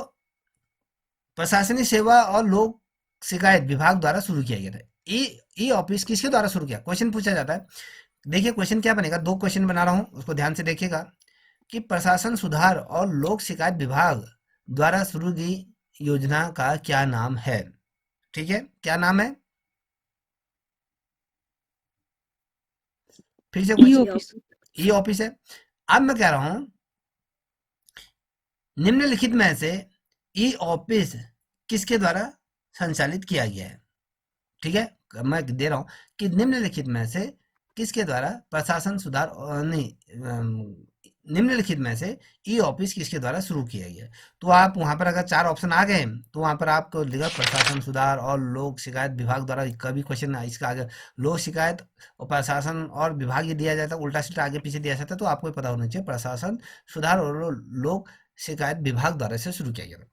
प्रशासनिक सेवा और लोक शिकायत विभाग द्वारा शुरू किया गया था। ई ई ऑफिस किसके द्वारा शुरू किया, क्वेश्चन पूछा जाता है। देखिए क्वेश्चन क्या बनेगा, दो क्वेश्चन बना रहा हूं, उसको ध्यान से देखिएगा कि प्रशासन सुधार और लोक शिकायत विभाग द्वारा शुरू की योजना का क्या नाम है, ठीक है, क्या नाम है? फिर से ई क्वेश्चन, ऑफिस। ई ऑफिस है। अब मैं कह रहा हूं निम्नलिखित में से ई ऑफिस किसके द्वारा संचालित किया गया है। ठीक है, मैं दे रहा हूं कि निम्नलिखित में से किसके द्वारा प्रशासन सुधार नहीं, निम्नलिखित में से ई ऑफिस किसके द्वारा शुरू किया गया। तो आप वहां पर अगर चार ऑप्शन आ गए तो वहां पर आपको लिखा प्रशासन सुधार और लोक शिकायत विभाग द्वारा। कभी क्वेश्चन इसका आगे लोक शिकायत और प्रशासन और विभाग ये दिया जाता है, उल्टा सीधा आगे पीछे दिया जाता है, तो आपको पता होना चाहिए प्रशासन सुधार और लोक शिकायत विभाग द्वारा इसे शुरू किया गया था।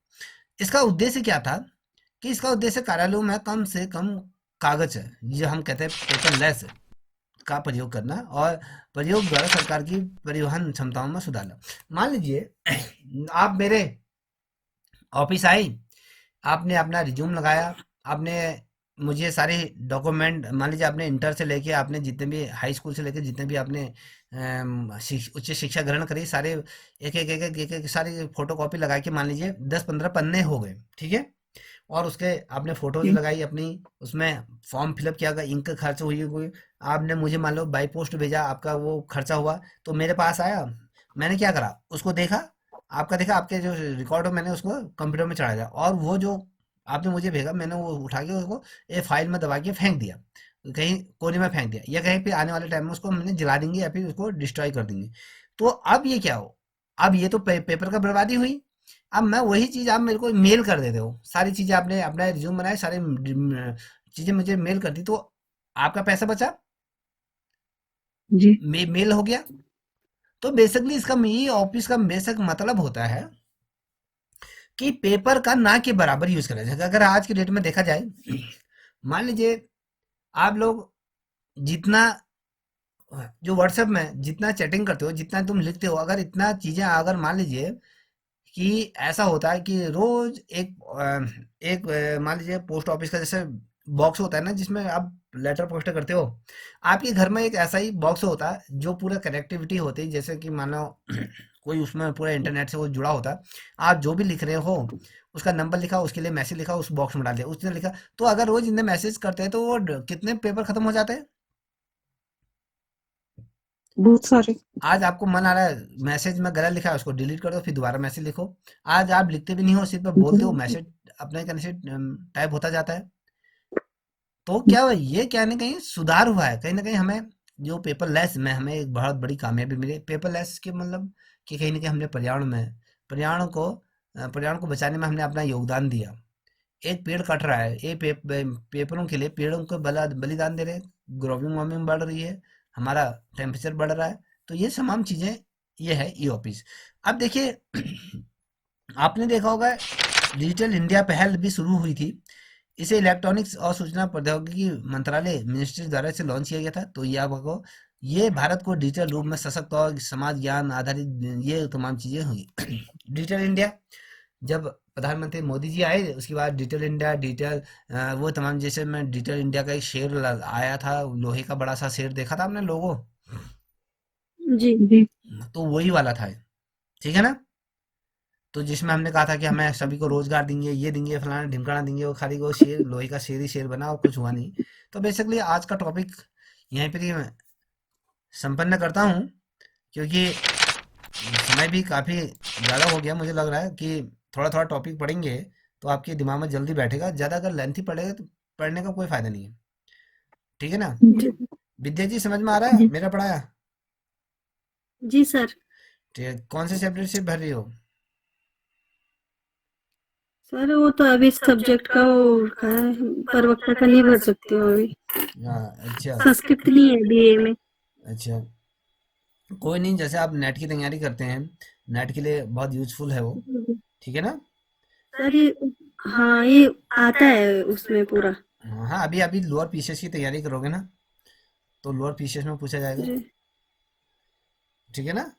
इसका उद्देश्य क्या था कि इसका उद्देश्य कार्यालयों में कम से कम कागज है, जो हम कहते हैं पेपरलेस का प्रयोग करना और प्रयोग द्वारा सरकार की परिवहन क्षमताओं में सुधार लाना। मान लीजिए आप मेरे ऑफिस आई, आपने अपना रिज्यूम लगाया, आपने मुझे सारे डॉक्यूमेंट, मान लीजिए आपने इंटर से लेके आपने जितने भी हाई स्कूल से लेके जितने भी आपने उच्च शिक्षा ग्रहण करी, सारे एक सारी फोटो कॉपी लगा के मान लीजिए 10-15 पन्ने हो गए। ठीक है, और उसके आपने फोटोज जी लगाई अपनी, उसमें फॉर्म फिलअप किया गया, इंक खर्च हुई, आपने मुझे मान लो बाई पोस्ट भेजा, आपका वो खर्चा हुआ, तो मेरे पास आया, मैंने क्या करा, उसको देखा, आपका देखा, आपके जो रिकॉर्ड हो मैंने उसको कंप्यूटर में चढ़ा दिया, और वो जो आपने मुझे भेजा मैंने वो उठा के उसको एक फाइल में दबा के फेंक दिया, कहीं कोने में फेंक दिया, या कहीं पे आने वाले टाइम में उसको मैंने जला देंगे या फिर उसको डिस्ट्रॉय कर देंगे। तो अब ये क्या हो, अब ये तो पेपर का बर्बादी हुई। अब मैं वही चीज आप मेरे को मेल कर देते हो, सारी चीजें आपने अपना रिज्यूम बनाए, सारे चीजें मुझे मेल कर दी, तो आपका पैसा बचा, जी मेल हो गया। तो बेसिकली इसका ये ऑफिस का बेसिक मतलब होता है कि पेपर का ना के बराबर यूज करा जाए। अगर आज की डेट में देखा जाए, मान लीजिए आप लोग जितना जो व्हाट्सएप में जितना चैटिंग करते हो, जितना तुम लिखते हो, अगर इतना चीजें अगर मान लीजिए कि ऐसा होता है कि रोज मान लीजिए पोस्ट ऑफिस का जैसे बॉक्स होता है ना, जिसमें आप लेटर पोस्ट करते हो, आपके घर में एक ऐसा ही बॉक्स होता है जो पूरा कनेक्टिविटी होती है, जैसे कि मान लो कोई उसमें पूरा इंटरनेट से वो जुड़ा होता है, आप जो भी लिख रहे हो उसका नंबर लिखा, उसके लिए मैसेज लिखा, उस बॉक्स में डाल दिया, उसने लिखा। तो अगर रोज इतने मैसेज करते हैं तो वो कितने पेपर खत्म हो जाते हैं। बहुत सारे। आज आपको मन आ रहा है मैसेज में गलत लिखा है, उसको डिलीट कर दो, फिर दोबारा मैसेज लिखो। आज आप लिखते भी नहीं हो, सिर्फ बोलते हो, मैसेज अपने कहीं से टाइप होता जाता है। तो क्या हुआ, ये क्या ना कहीं सुधार हुआ है, कहीं ना कहीं हमें जो पेपरलेस में हमें एक बहुत बड़ी कामयाबी मिली। पेपरलेस के मतलब कि कहीं ना कहीं हमने पर्यावरण को बचाने में हमने अपना योगदान दिया। एक पेड़ कट रहा है, ये पेपरों के लिए पेड़ों को बलिदान दे रहे हैं, ग्लोबल वार्मिंग बढ़ रही है, हमारा टेम्परेचर बढ़ रहा है। तो ये तमाम चीजें, ये है ई ऑफिस। अब देखिए आपने देखा होगा डिजिटल इंडिया पहल भी शुरू हुई थी। इसे इलेक्ट्रॉनिक्स और सूचना प्रौद्योगिकी मंत्रालय मिनिस्ट्री द्वारा इसे लॉन्च किया गया था। तो ये आपको, ये भारत को डिजिटल रूप में सशक्त और समाज ज्ञान आधारित ये तमाम चीजें हुई। डिजिटल इंडिया जब प्रधानमंत्री मोदी जी आए, उसके बाद डिजिटल इंडिया, वो तमाम, जैसे मैं डिजिटल इंडिया का एक शेर आया था, लोहे का बड़ा सा शेर देखा था आपने लोगो, जी। जी तो वही वाला था, ठीक है ना। तो जिसमें हमने कहा था कि हमें सभी को रोजगार देंगे, ये देंगे, फलाना ढिमकाना देंगे, वो खाली वो शेर, लोहे का शेर ही शेर बना और कुछ हुआ नहीं। तो बेसिकली आज का टॉपिक यहीं पर ही मैं संपन्न करता हूँ, क्योंकि समय भी काफ़ी ज़्यादा हो गया। मुझे लग रहा है कि थोड़ा थोड़ा टॉपिक पढ़ेंगे तो आपके दिमाग में जल्दी बैठेगा, ज़्यादा अगर लेंथी पढ़ेगा तो पढ़ने का कोई फ़ायदा नहीं है। ठीक है ना। जी विद्या जी समझ में आ रहा है जी मेरा पढ़ाया। जी सर। ठीक है, कौन से चैप्टर से भर रही हो। सर वो तो अभी सब्जेक्ट का वो रखा है, प्रवक्ता का नहीं भर सकती हूँ अभी। हाँ अच्छा। संस्कृत नहीं है बीए में। अच्छा, कोई नहीं, जैसे आप नेट की तैयारी करते हैं, नेट के लिए बहुत यूजफुल है वो। ठीक है ना। सर ये, हाँ ये आता है उसमें पूरा। हाँ हाँ, अभी अभी लोअर पीसेस की तैयारी करोगे ना, तो लोअर पीसेस में पूछा जाएगा। जी ठीक है ना।